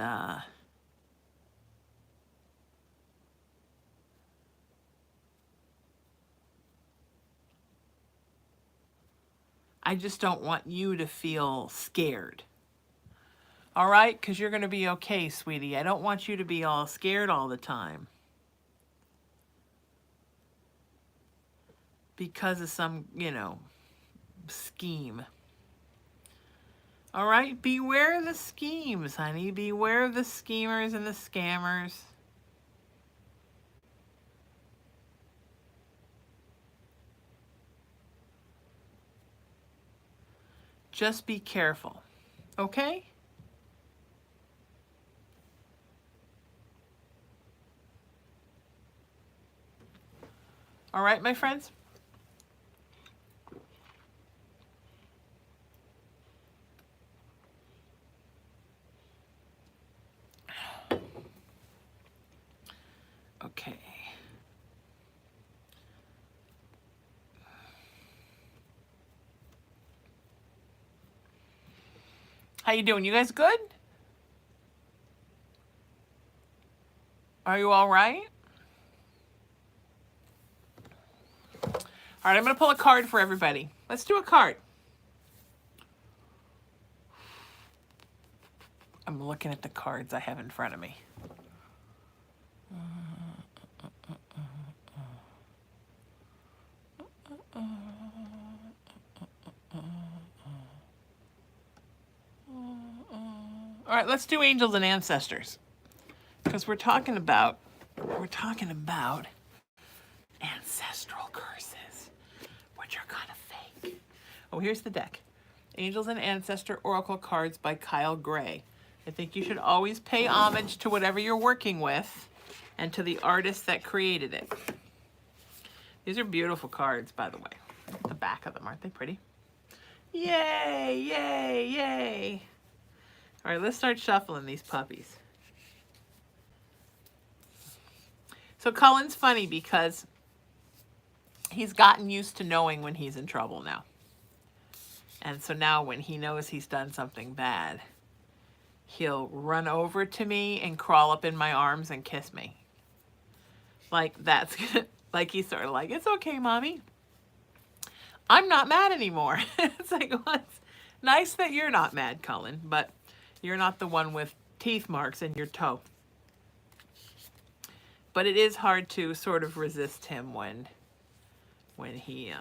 I just don't want you to feel scared. All right? Because you're going to be okay, sweetie. I don't want you to be all scared all the time because of some, scheme. All right? Beware of the schemes, honey. Beware of the schemers and the scammers. Just be careful. Okay? All right, my friends? Okay. How you doing? You guys good? Are you all right? All right, I'm going to pull a card for everybody. Let's do a card. I'm looking at the cards I have in front of me. All right, let's do angels and ancestors. Because we're talking about ancestral curses, which are kind of fake. Oh, here's the deck. Angels and Ancestor Oracle Cards by Kyle Gray. I think you should always pay homage to whatever you're working with and to the artist that created it. These are beautiful cards, by the way. The back of them, aren't they pretty? Yay, yay, yay. All right, let's start shuffling these puppies. So Cullen's funny because he's gotten used to knowing when he's in trouble now. And so now when he knows he's done something bad, he'll run over to me and crawl up in my arms and kiss me. Like that's like he's sort of like, it's okay, mommy. I'm not mad anymore. It's like, well, it's nice that you're not mad, Cullen, but you're not the one with teeth marks in your toe. But it is hard to sort of resist him when he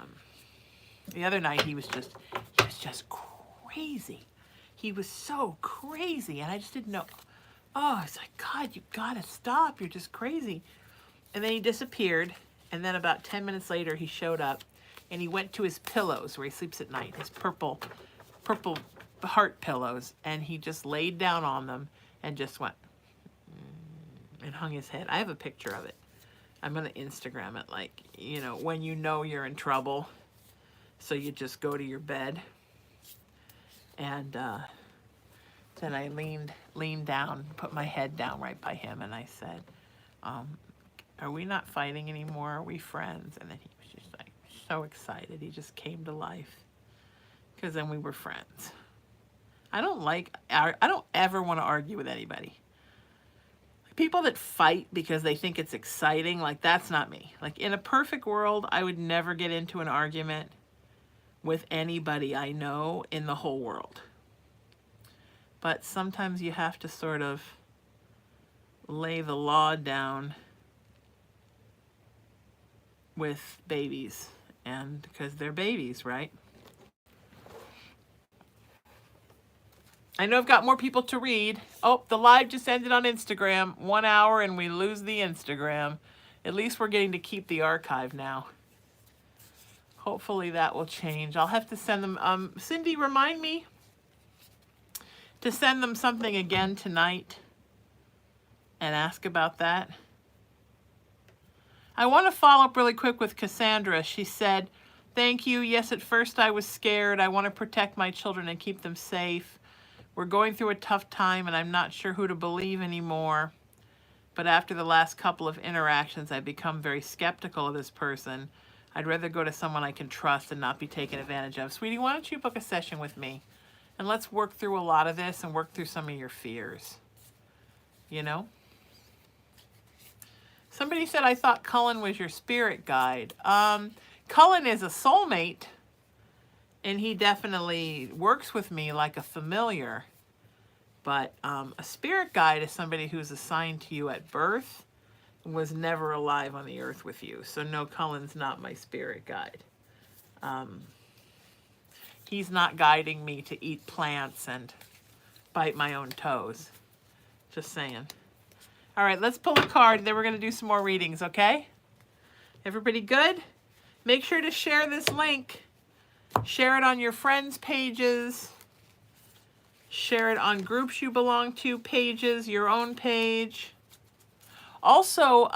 the other night he was just crazy. He was so crazy and I just didn't know. Oh, it's like, God, you gotta stop. You're just crazy. And then he disappeared. And then about 10 minutes later, he showed up and he went to his pillows where he sleeps at night, his purple heart pillows. And he just laid down on them and just went and hung his head. I have a picture of it. I'm going to Instagram it, like, when you know you're in trouble. So you just go to your bed. And then I leaned down, put my head down right by him, and I said, are we not fighting anymore? Are we friends? And then he was just like so excited. He just came to life because then we were friends. I don't ever want to argue with anybody. People that fight because they think it's exciting, like that's not me. Like in a perfect world, I would never get into an argument with anybody I know in the whole world. But sometimes you have to sort of lay the law down with babies, and because they're babies, right? I know I've got more people to read. Oh, the live just ended on Instagram. 1 hour and we lose the Instagram. At least we're getting to keep the archive now. Hopefully that will change. I'll have to send them. Cindy, remind me to send them something again tonight and ask about that. I want to follow up really quick with Cassandra. She said, thank you. Yes, at first I was scared. I want to protect my children and keep them safe. We're going through a tough time and I'm not sure who to believe anymore. But after the last couple of interactions, I've become very skeptical of this person. I'd rather go to someone I can trust and not be taken advantage of. Sweetie, why don't you book a session with me? And let's work through a lot of this and work through some of your fears. Somebody said, I thought Cullen was your spirit guide. Cullen is a soulmate. And he definitely works with me like a familiar. But a spirit guide is somebody who's assigned to you at birth and was never alive on the earth with you. So no, Cullen's not my spirit guide. He's not guiding me to eat plants and bite my own toes. Just saying. All right, let's pull a card. Then we're going to do some more readings, okay? Everybody good? Make sure to share this link. Share it on your friends' pages. Share it on groups you belong to, pages, your own page. Also,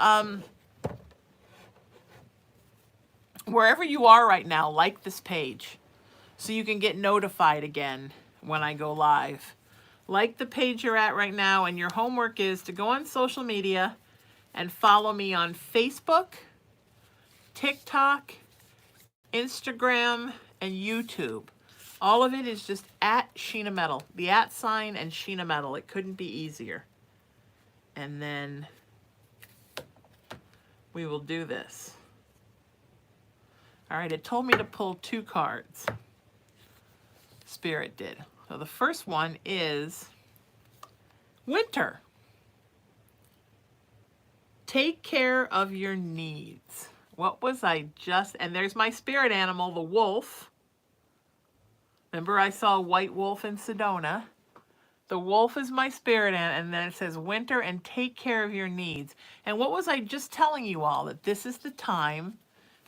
wherever you are right now, like this page so you can get notified again when I go live. Like the page you're at right now, and your homework is to go on social media and follow me on Facebook, TikTok, Instagram, and YouTube. All of it is just at Sheena Metal. The @ sign and Sheena Metal. It couldn't be easier. And then we will do this. All right, it told me to pull 2 cards. Spirit did. So the first one is winter. Take care of your needs. What was I just, and there's my spirit animal, the wolf. Remember I saw a white wolf in Sedona. The wolf is my spirit animal, and then it says winter and take care of your needs. And what was I just telling you all? That this is the time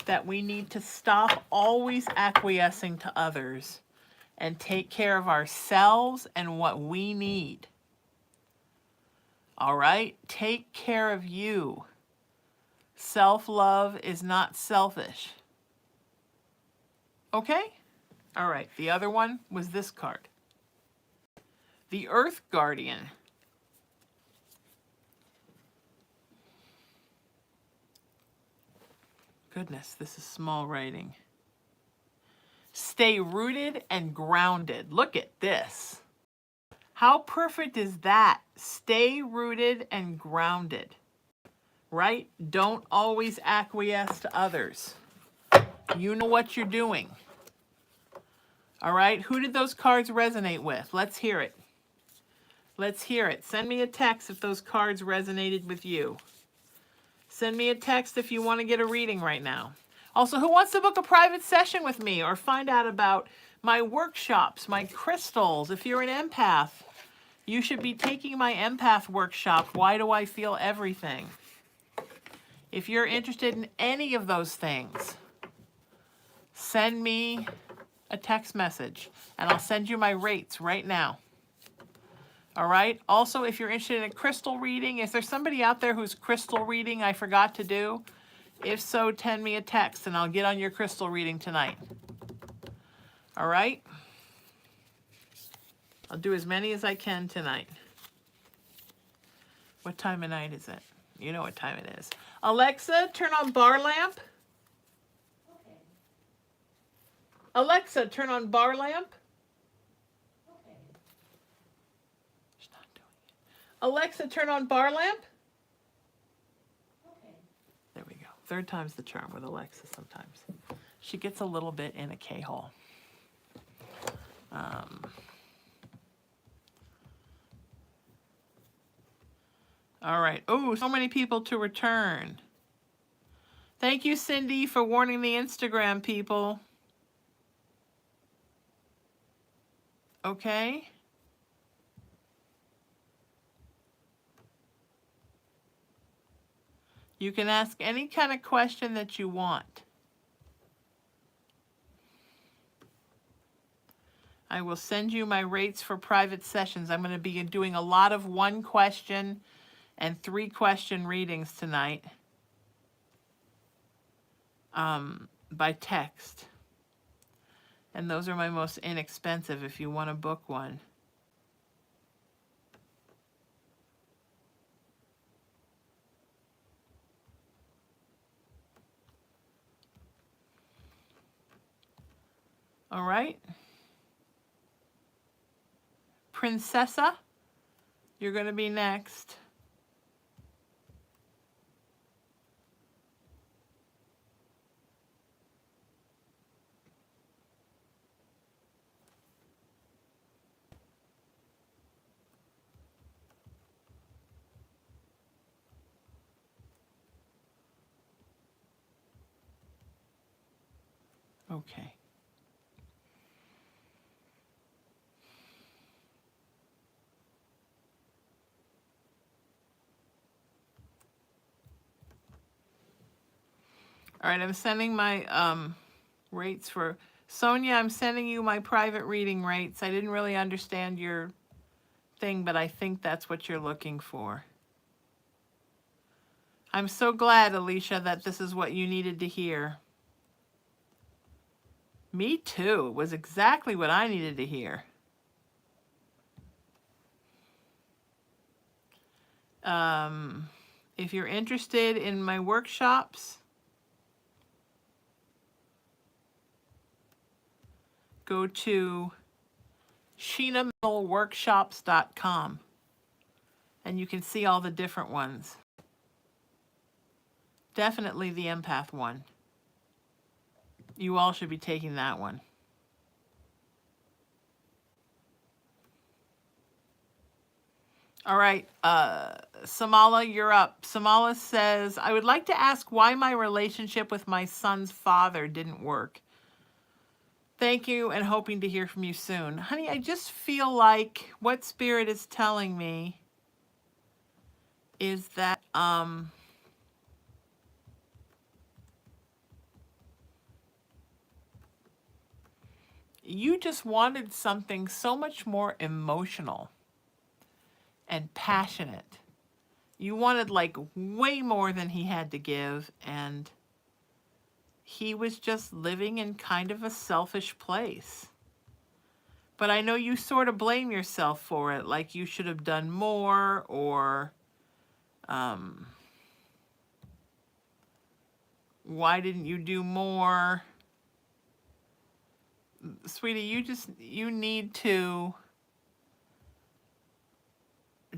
that we need to stop always acquiescing to others and take care of ourselves and what we need. All right? Take care of you. Self-love is not selfish. Okay? All right. The other one was this card. The Earth Guardian. Goodness, this is small writing. Stay rooted and grounded. Look at this. How perfect is that? Stay rooted and grounded. Right? Don't always acquiesce to others. You know what you're doing. All right? Who did those cards resonate with? Let's hear it. Let's hear it. Send me a text if those cards resonated with you. Send me a text if you want to get a reading right now. Also, who wants to book a private session with me or find out about my workshops, my crystals? If you're an empath, you should be taking my empath workshop, Why Do I Feel Everything? If you're interested in any of those things, send me a text message and I'll send you my rates right now. All right. Also, if you're interested in a crystal reading, is there somebody out there who's crystal reading I forgot to do? If so, send me a text and I'll get on your crystal reading tonight. All right. I'll do as many as I can tonight. What time of night is it? You know what time it is. Alexa, turn on bar lamp. Okay. Alexa, turn on bar lamp. Okay. She's not doing it. Alexa, turn on bar lamp. Okay. There we go. 3rd time's the charm with Alexa sometimes. She gets a little bit in a K-hole. All right. Oh, so many people to return. Thank you, Cindy, for warning the Instagram people. Okay. You can ask any kind of question that you want. I will send you my rates for private sessions. I'm going to be doing a lot of 1 question and 3 question readings tonight by text. And those are my most inexpensive if you want to book one. All right. Princessa, you're going to be next. Okay. All right, I'm sending my rates for Sonia. I'm sending you my private reading rates. I didn't really understand your thing, but I think that's what you're looking for. I'm so glad, Alicia, that this is what you needed to hear. Me too. It was exactly what I needed to hear. If you're interested in my workshops, go to SheenaMetalWorkshops.com and you can see all the different ones. Definitely the empath one. You all should be taking that one. All right, Samala, you're up. Samala says, I would like to ask why my relationship with my son's father didn't work. Thank you and hoping to hear from you soon. Honey, I just feel like what Spirit is telling me is that you just wanted something so much more emotional and passionate. You wanted like way more than he had to give, and he was just living in kind of a selfish place. But I know you sort of blame yourself for it, like you should have done more, or why didn't you do more? Sweetie, you need to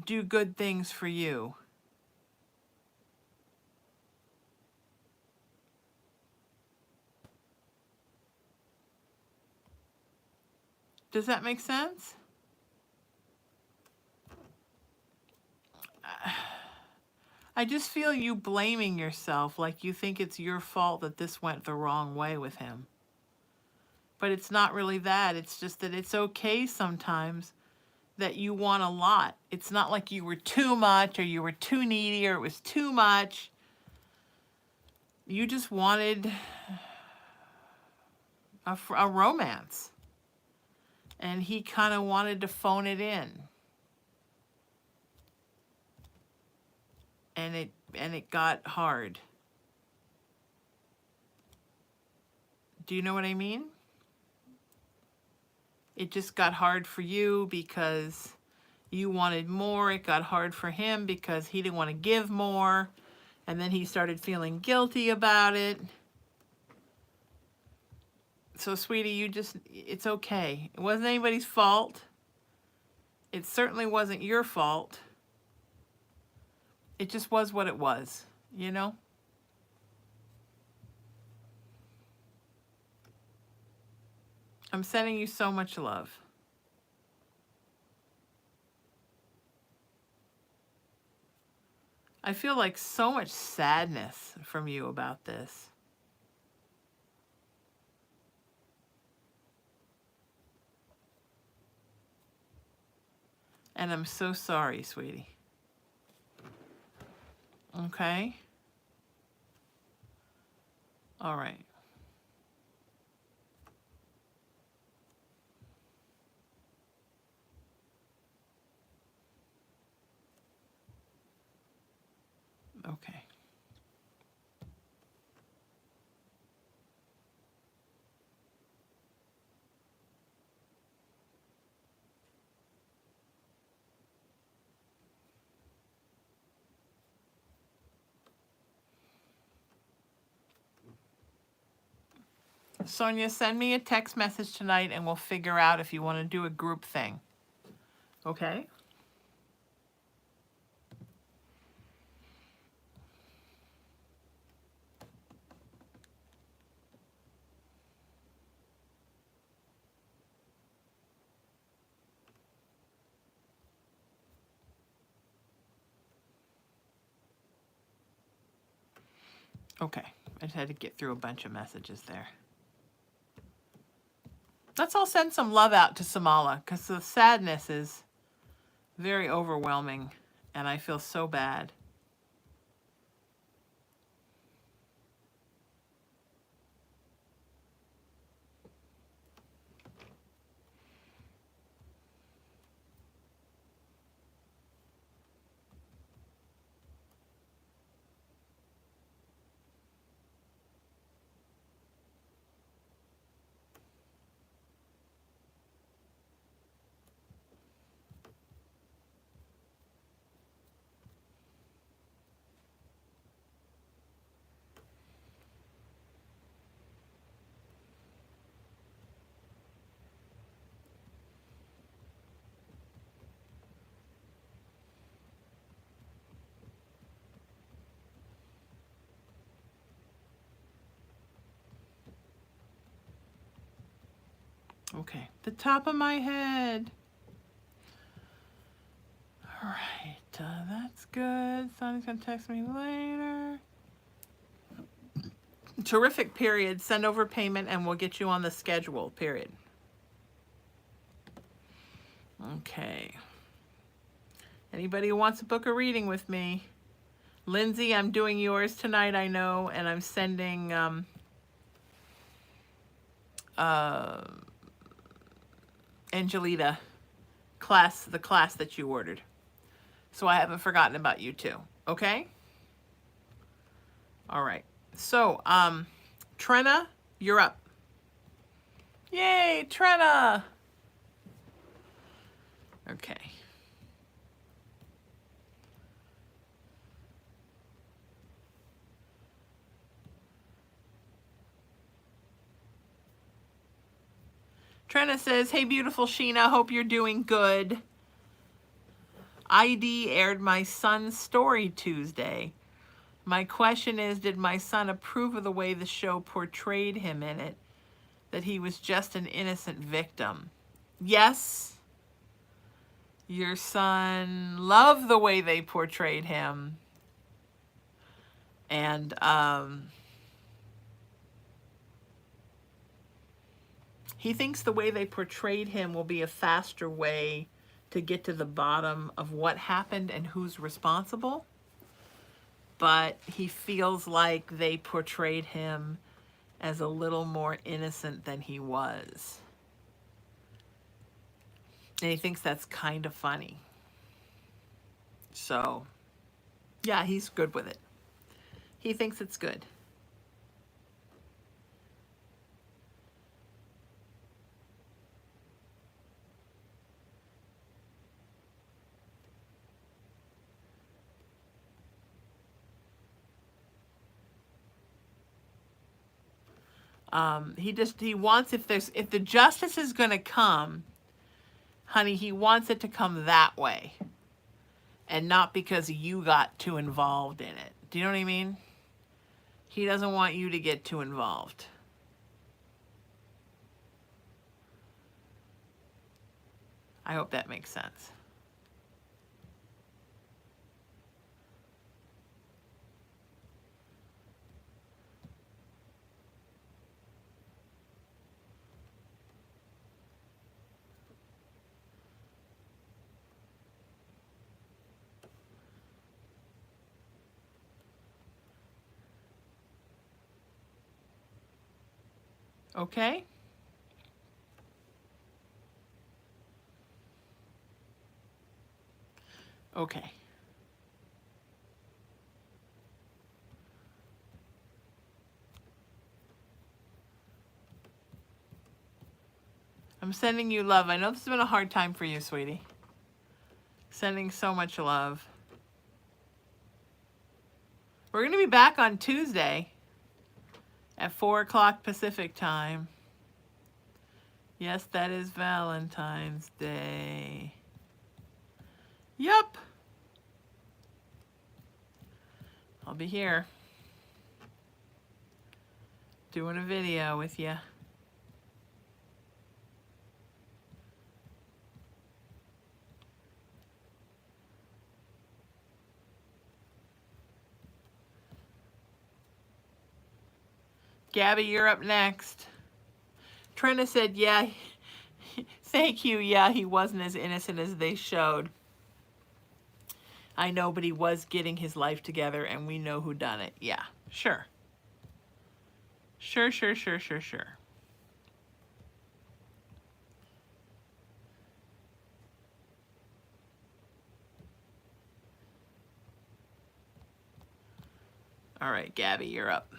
do good things for you. Does that make sense? I just feel you blaming yourself, like you think it's your fault that this went the wrong way with him. But it's not really that. It's just that it's okay sometimes that you want a lot. It's not like you were too much or you were too needy or it was too much. You just wanted a romance. And he kind of wanted to phone it in. And it got hard. Do you know what I mean? It just got hard for you because you wanted more. It got hard for him because he didn't want to give more. And then he started feeling guilty about it. So, sweetie, it's okay. It wasn't anybody's fault. It certainly wasn't your fault. It just was what it was, you know? I'm sending you so much love. I feel like so much sadness from you about this. And I'm so sorry, sweetie. Okay? All right. Okay. Sonia, send me a text message tonight and we'll figure out if you want to do a group thing. Okay? Okay. I just had to get through a bunch of messages there. Let's all send some love out to Samala, because the sadness is very overwhelming, and I feel so bad. Okay, the top of my head. All right, that's good. Sonny's gonna text me later. Terrific, period. Send over payment and we'll get you on the schedule, period. Okay. Anybody who wants to book a reading with me? Lindsay, I'm doing yours tonight, I know, and I'm sending Angelita the class that you ordered. So I haven't forgotten about you too, okay? All right. So, Trenna, you're up. Yay, Trenna! Okay. Trenna says, hey, beautiful Sheena, hope you're doing good. ID aired my son's story Tuesday. My question is, did my son approve of the way the show portrayed him in it? That he was just an innocent victim? Yes. Your son loved the way they portrayed him. And he thinks the way they portrayed him will be a faster way to get to the bottom of what happened and who's responsible. But he feels like they portrayed him as a little more innocent than he was. And he thinks that's kind of funny. So, yeah, he's good with it. He thinks it's good. He wants, if the justice is going to come, honey, he wants it to come that way. And not because you got too involved in it. Do you know what I mean? He doesn't want you to get too involved. I hope that makes sense. Okay? Okay. I'm sending you love. I know this has been a hard time for you, sweetie. Sending so much love. We're going to be back on Tuesday at 4 o'clock Pacific time. Yes, that is Valentine's Day. Yup. I'll be here doing a video with you. Gabby, you're up next. Trina said, yeah, thank you. Yeah, he wasn't as innocent as they showed. I know, but he was getting his life together, and we know who done it. Yeah, sure. Sure. All right, Gabby, you're up.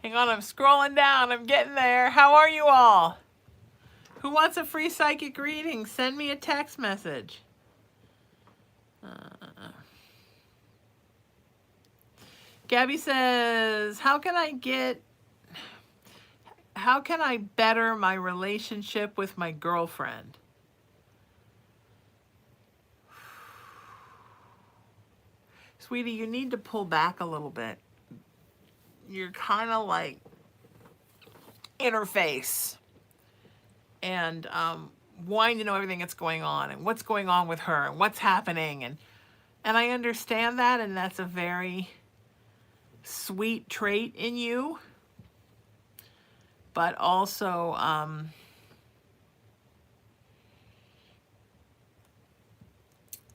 Hang on, I'm scrolling down. I'm getting there. How are you all? Who wants a free psychic reading? Send me a text message. Gabby says, how can I better my relationship with my girlfriend? Sweetie, you need to pull back a little bit. You're kind of like interface and wanting to know everything that's going on and what's going on with her and what's happening. And I understand that, and that's a very sweet trait in you. But also,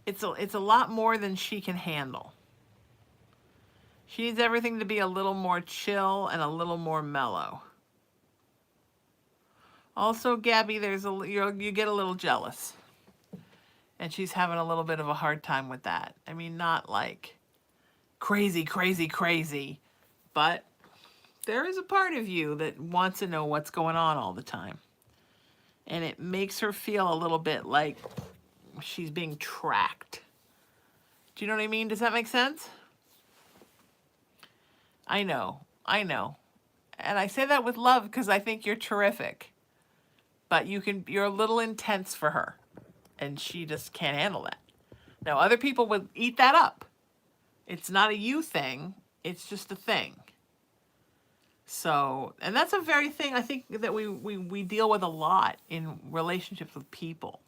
it's a lot more than she can handle. She needs everything to be a little more chill and a little more mellow. Also, Gabby, you get a little jealous. And she's having a little bit of a hard time with that. I mean, not like crazy, but there is a part of you that wants to know what's going on all the time. And it makes her feel a little bit like she's being tracked. Do you know what I mean? Does that make sense? I know. And I say that with love because I think you're terrific. But you're a little intense for her. And she just can't handle that. Now, other people would eat that up. It's not a you thing. It's just a thing. So, and that's a very thing I think that we deal with a lot in relationships with people.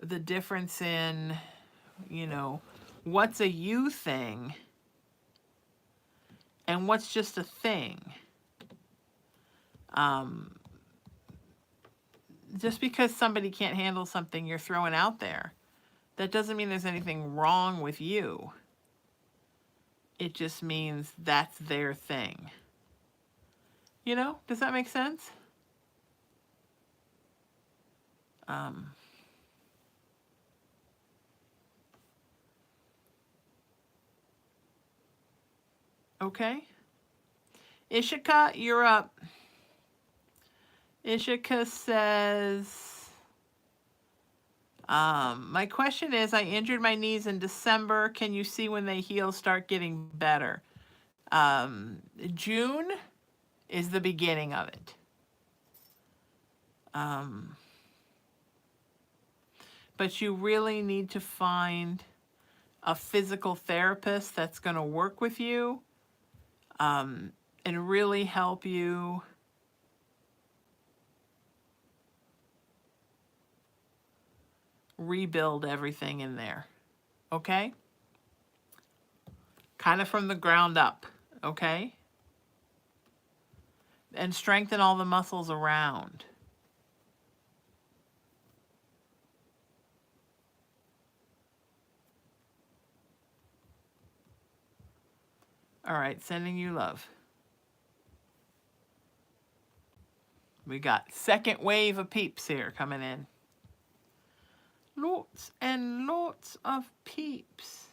The difference in, what's a you thing and what's just a thing. Just because somebody can't handle something you're throwing out there, that doesn't mean there's anything wrong with you. It just means that's their thing. Does that make sense? Okay. Ishika, you're up. Ishika says, my question is, I injured my knees in December. Can you see when they heal, start getting better? June is the beginning of it. But you really need to find a physical therapist that's going to work with you and really help you rebuild everything in there. Okay? Kind of from the ground up. Okay? And strengthen all the muscles around. All right, sending you love. We got second wave of peeps here coming in. Lots and lots of peeps.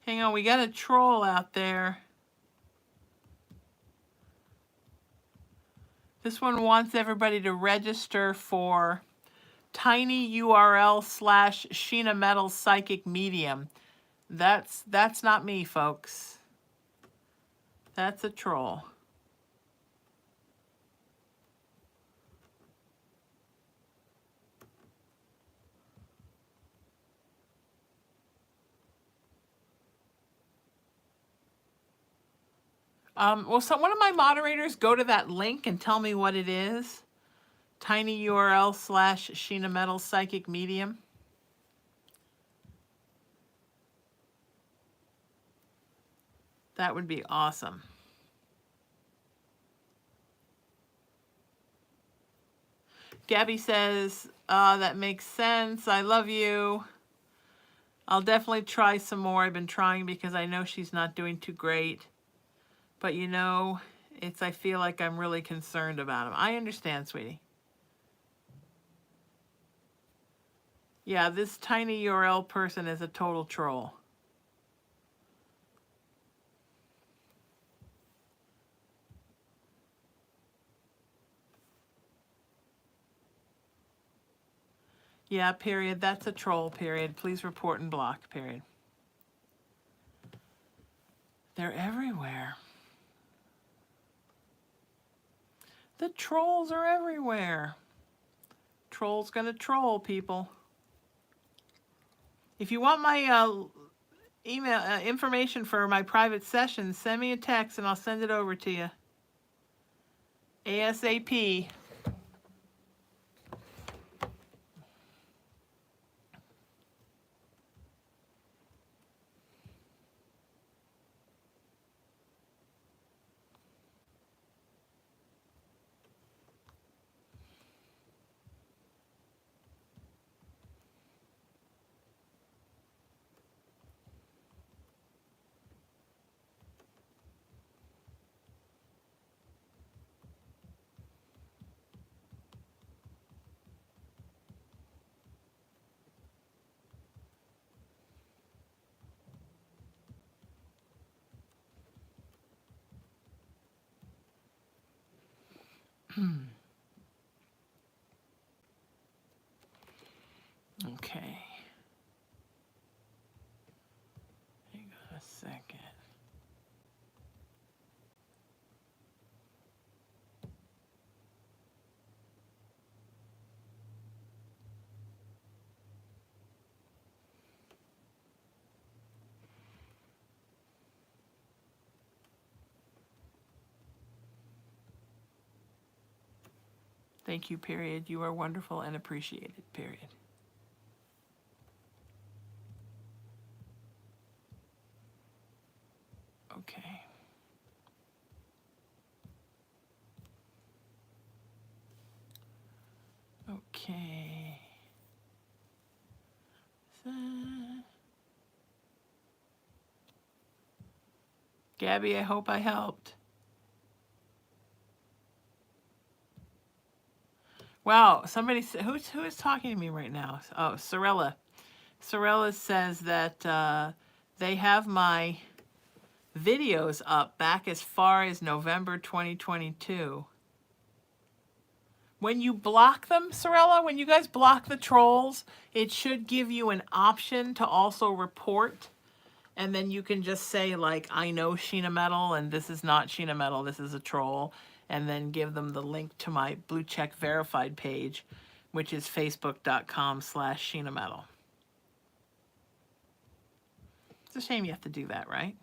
Hang on, we got a troll out there. This one wants everybody to register for tinyurl/Sheena Metal Psychic Medium. That's not me, folks. That's a troll. Will one of my moderators go to that link and tell me what it is? tinyurl/Sheena Metal Psychic Medium. That would be awesome. Gabby says, that makes sense. I love you. I'll definitely try some more. I've been trying because I know she's not doing too great. But you know, I feel like I'm really concerned about him. I understand, sweetie. Yeah, this tinyurl person is a total troll. Yeah, period. That's a troll, period. Please report and block, period. They're everywhere. The trolls are everywhere. Troll's gonna troll people. If you want my email information for my private sessions, send me a text and I'll send it over to you. ASAP. Okay. Hang on a second. Thank you, period. You are wonderful and appreciated, period. Okay. Okay. Gabby, I hope I helped. Wow, somebody, who is talking to me right now? Oh, Sorella. Sorella says that they have my videos up back as far as November 2022. When you block them, Sorella, when you guys block the trolls, it should give you an option to also report. And then you can just say, like, I know Sheena Metal, and this is not Sheena Metal, this is a troll. And then give them the link to my blue check verified page, which is facebook.com/Sheena Metal. It's a shame you have to do that, right?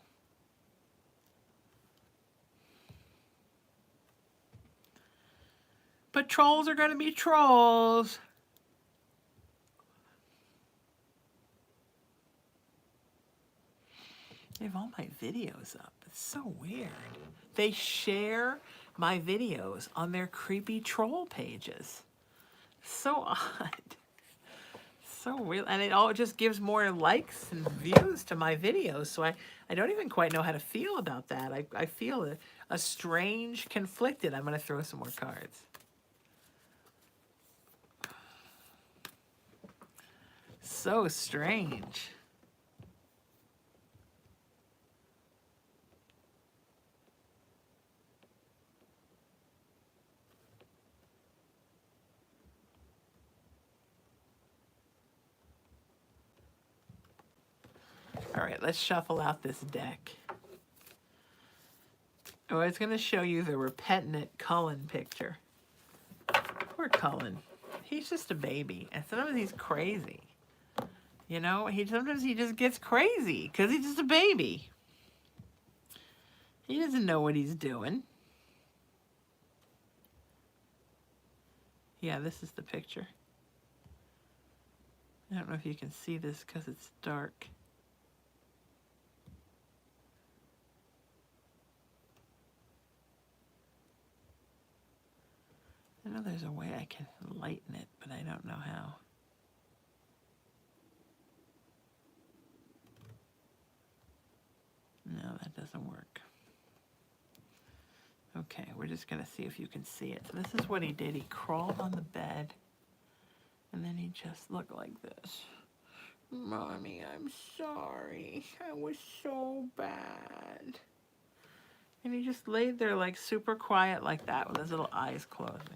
But trolls are going to be trolls. They have all my videos up. It's so weird. They share my videos on their creepy troll pages. So odd. So weird. And it all just gives more likes and views to my videos. So I don't even quite know how to feel about that. I feel a strange conflicted. I'm going to throw some more cards. So strange. right, let's shuffle out this deck. Oh, I was going to show you the repentant Cullen picture. Poor Cullen. He's just a baby, and sometimes he's crazy. You know, sometimes he just gets crazy because he's just a baby. He doesn't know what he's doing. Yeah, this is the picture. I don't know if you can see this because it's dark. I know there's a way I can lighten it, but I don't know how. No, that doesn't work. Okay, we're just going to see if you can see it. So this is what he did. He crawled on the bed, and then he just looked like this. Mommy, I'm sorry. I was so bad. And he just laid there like super quiet like that with his little eyes closed.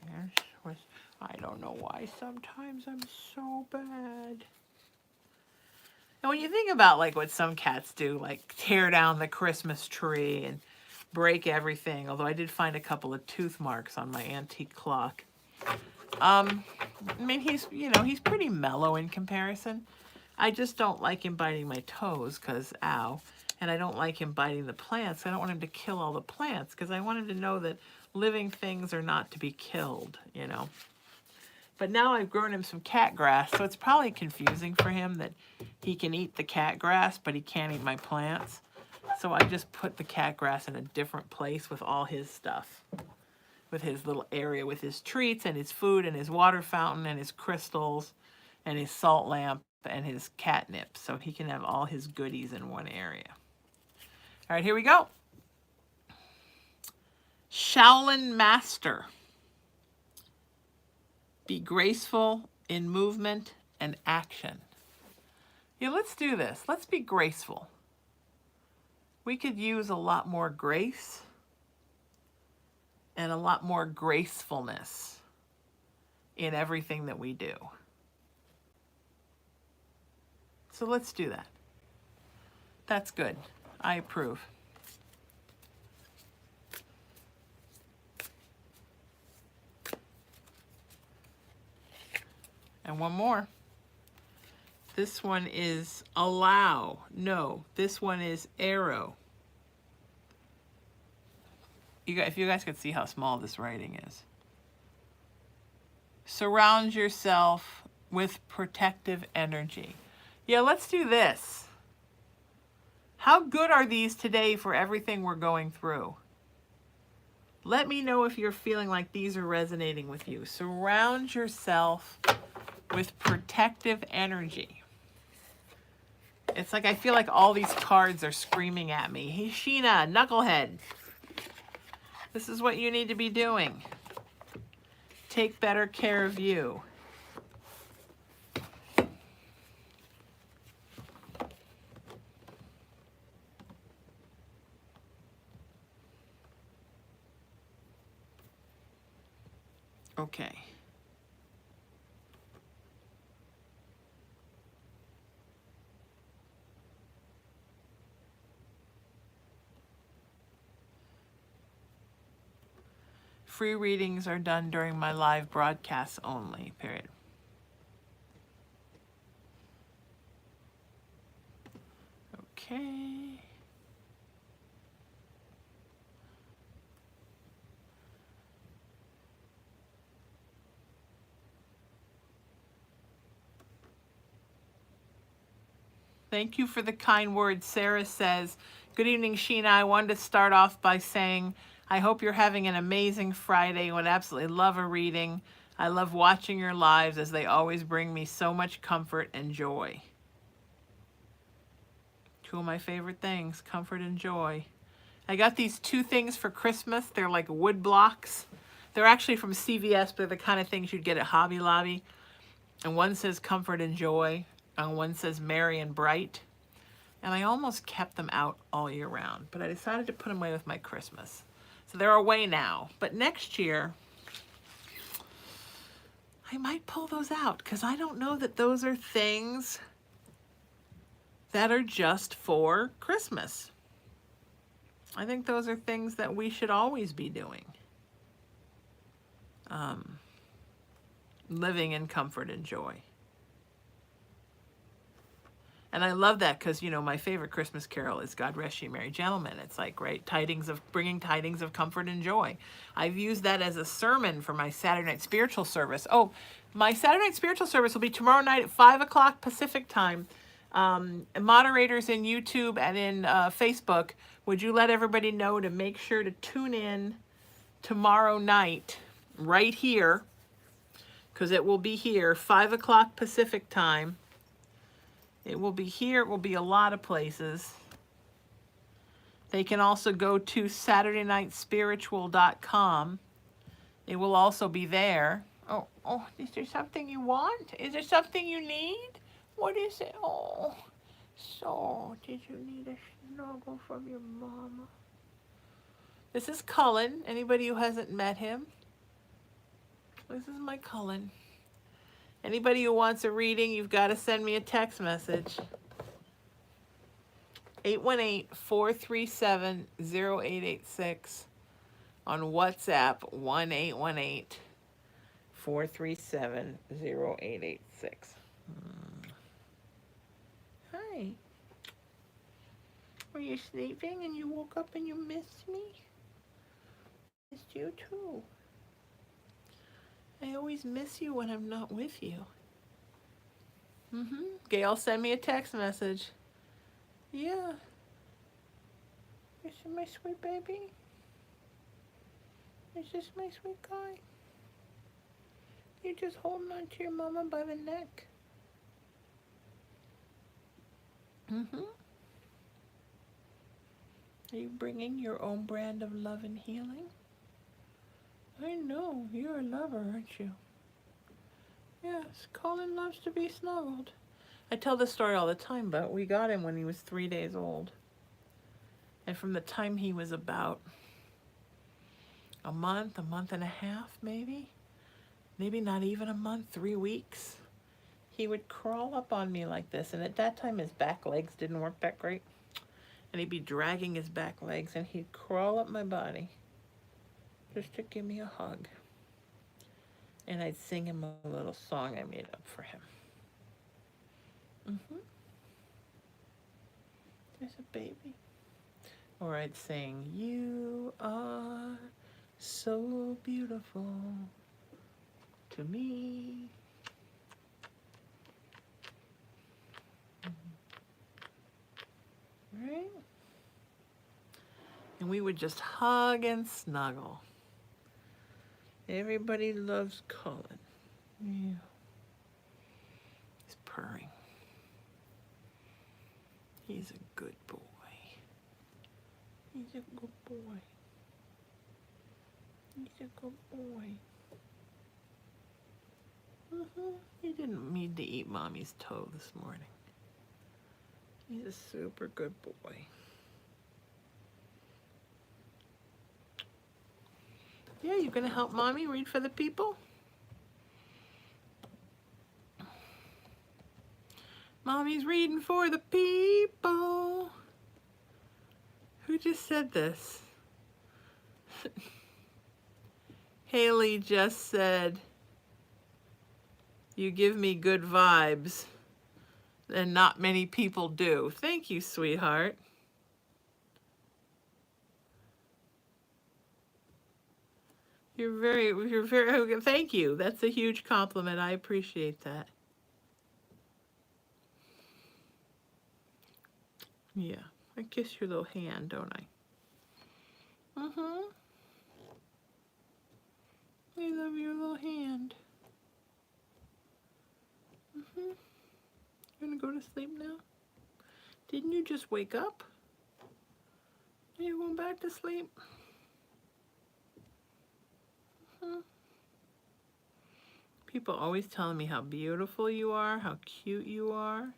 I don't know why sometimes I'm so bad. And when you think about like what some cats do, like tear down the Christmas tree and break everything, although I did find a couple of tooth marks on my antique clock. I mean, he's pretty mellow in comparison. I just don't like him biting my toes because, ow. And I don't like him biting the plants. I don't want him to kill all the plants because I want him to know that living things are not to be killed, you know. But now I've grown him some cat grass, so it's probably confusing for him that he can eat the cat grass, but he can't eat my plants. So I just put the cat grass in a different place with all his stuff. With his little area with his treats and his food and his water fountain and his crystals and his salt lamp and his catnip. So he can have all his goodies in one area. All right, here we go. Shaolin Master. Be graceful in movement and action. Yeah, let's do this. Let's be graceful. We could use a lot more grace and a lot more gracefulness in everything that we do. So let's do that. That's good. I approve. And one more. This one is allow. No, this one is arrow. If you guys could see how small this writing is. Surround yourself with protective energy. Yeah, let's do this. How good are these today for everything we're going through? Let me know if you're feeling like these are resonating with you. Surround yourself with protective energy. It's like I feel like all these cards are screaming at me. Hey, Sheena, knucklehead. This is what you need to be doing. Take better care of you. Okay. Free readings are done during my live broadcasts only, period. Okay. Thank you for the kind words. Sarah says, good evening, Sheena. I wanted to start off by saying, I hope you're having an amazing Friday. I would absolutely love a reading. I love watching your lives as they always bring me so much comfort and joy. Two of my favorite things, comfort and joy. I got these two things for Christmas. They're like wood blocks. They're actually from CVS, but they're the kind of things you'd get at Hobby Lobby. And one says comfort and joy, and one says merry and bright. And I almost kept them out all year round, but I decided to put them away with my Christmas. So they're away now. But next year, I might pull those out because I don't know that those are things that are just for Christmas. I think those are things that we should always be doing. Living in comfort and joy. And I love that because, you know, my favorite Christmas carol is God Rest Ye Merry Gentlemen. It's like, right, bringing tidings of comfort and joy. I've used that as a sermon for my Saturday night spiritual service. Oh, my Saturday night spiritual service will be tomorrow night at 5 o'clock Pacific time. Moderators in YouTube and in Facebook, would you let everybody know to make sure to tune in tomorrow night right here, because it will be here, 5 o'clock Pacific time. It will be here. It will be a lot of places. They can also go to SaturdayNightSpiritual.com. It will also be there. Oh, is there something you want? Is there something you need? What is it? Oh, so did you need a snuggle from your mama? This is Cullen. Anybody who hasn't met him, this is my Cullen. Anybody who wants a reading, you've got to send me a text message. 818-437-0886. On WhatsApp, 1-818-437-0886. Hi. Were you sleeping and you woke up and you missed me? Missed you too. I always miss you when I'm not with you. Gail, send me a text message. Yeah. Is this my sweet baby? Is this my sweet guy? You just holding on to your mama by the neck. Are you bringing your own brand of love and healing? I know, you're a lover, aren't you? Yes, Colin loves to be snuggled. I tell this story all the time, but we got him when he was 3 days old. And from the time he was about a month and a half, maybe not even a month, 3 weeks, he would crawl up on me like this. And at that time, his back legs didn't work that great. And he'd be dragging his back legs, and he'd crawl up my body just to give me a hug. And I'd sing him a little song I made up for him. There's a baby. Or I'd sing, you are so beautiful to me. Right? And we would just hug and snuggle. Everybody loves Cullen. Yeah. He's purring. He's a good boy. He's a good boy. He's a good boy. He didn't need to eat Mommy's toe this morning. He's a super good boy. Yeah, you gonna help Mommy read for the people? Mommy's reading for the people. Who just said this? Haley just said, you give me good vibes, and not many people do. Thank you, sweetheart. You're very, thank you. That's a huge compliment. I appreciate that. Yeah, I kiss your little hand, don't I? I love your little hand. You gonna go to sleep now? Didn't you just wake up? Are you going back to sleep? People always telling me how beautiful you are, how cute you are.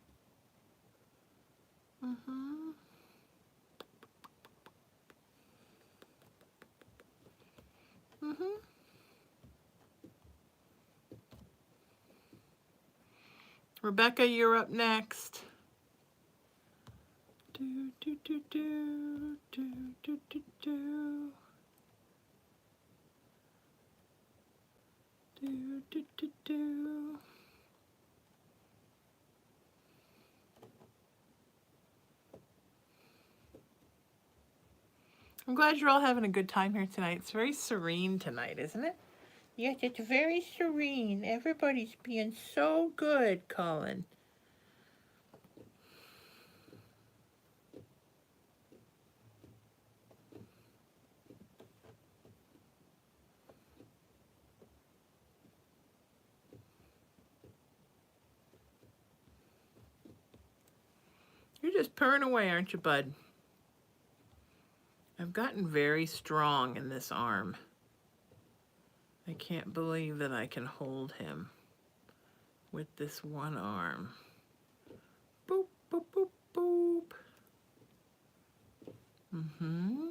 Rebecca, you're up next. Do, do, do, do, do, do, do, do. Do, do, do, do. I'm glad you're all having a good time here tonight. It's very serene tonight, isn't it? Yes, it's very serene. Everybody's being so good, Colin. You're just purring away, aren't you, bud? I've gotten very strong in this arm. I can't believe that I can hold him with this one arm. Boop, boop, boop, boop. Mm-hmm.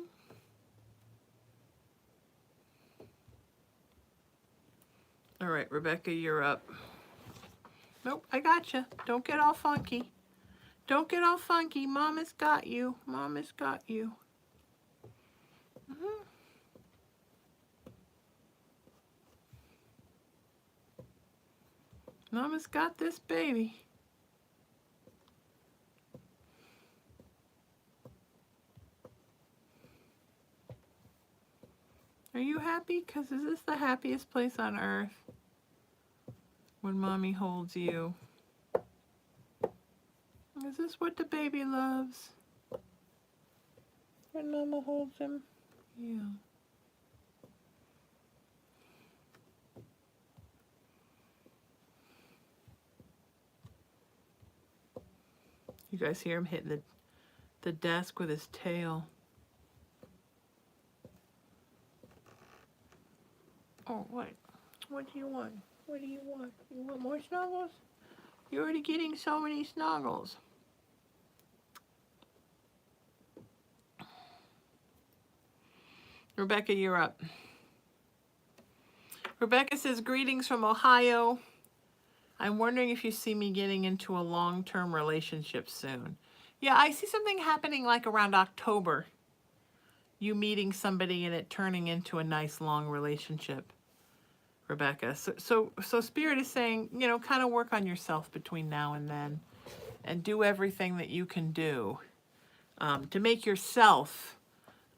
All right, Rebecca, you're up. Nope, I gotcha. Don't get all funky. Don't get all funky. Mama's got you. Mama's got you. Mm-hmm. Mama's got this baby. Are you happy? Because is this the happiest place on earth? When Mommy holds you. Is this what the baby loves? When Mama holds him? Yeah. You guys hear him hitting the desk with his tail. Oh, what? What do you want? What do you want? You want more snuggles? You're already getting so many snuggles. Rebecca, you're up. Rebecca says, greetings from Ohio. I'm wondering if you see me getting into a long-term relationship soon. Yeah, I see something happening like around October. You meeting somebody and it turning into a nice long relationship, Rebecca. So Spirit is saying, you know, kind of work on yourself between now and then and do everything that you can do to make yourself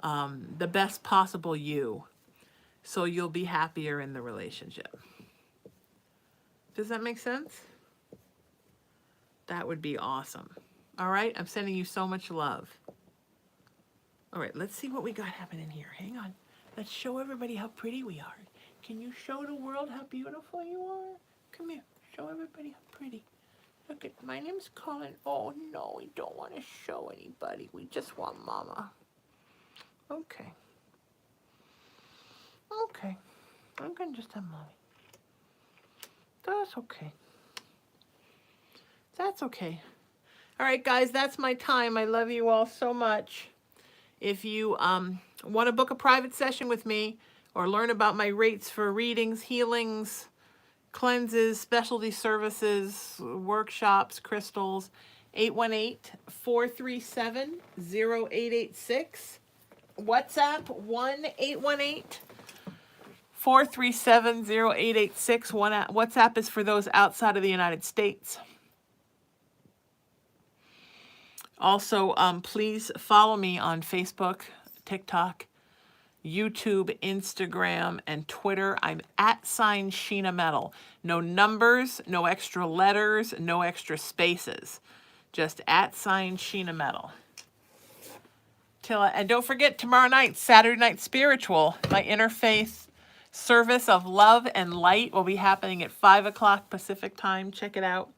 the best possible you, so you'll be happier in the relationship. Does that make sense? That would be awesome. All right, I'm sending you so much love. All right, let's see what we got happening here. Hang on. Let's show everybody how pretty we are. Can you show the world how beautiful you are? Come here. Show everybody how pretty. Look at, my name's Colin. Oh, no, we don't want to show anybody. We just want Mama. Okay. Okay. I'm going to just have Mommy. That's okay. That's okay. All right, guys, that's my time. I love you all so much. If you want to book a private session with me or learn about my rates for readings, healings, cleanses, specialty services, workshops, crystals, 818-437-0886. WhatsApp 1-818-437-0886. WhatsApp is for those outside of the United States. Also, please follow me on Facebook, TikTok, YouTube, Instagram, and Twitter. I'm @Sheena Metal. No numbers, no extra letters, no extra spaces. Just @Sheena Metal. And don't forget, tomorrow night, Saturday Night Spiritual, my interfaith service of love and light will be happening at 5 o'clock Pacific time. Check it out.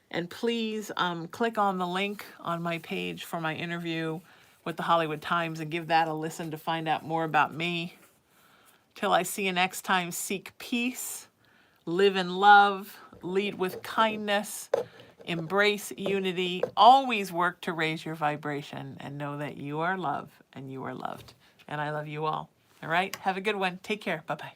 And please click on the link on my page for my interview with the Hollywood Times and give that a listen to find out more about me. Till I see you next time, seek peace, live in love, lead with kindness, embrace unity, always work to raise your vibration, and know that you are love and you are loved. And I love you all. All right? Have a good one. Take care. Bye-bye.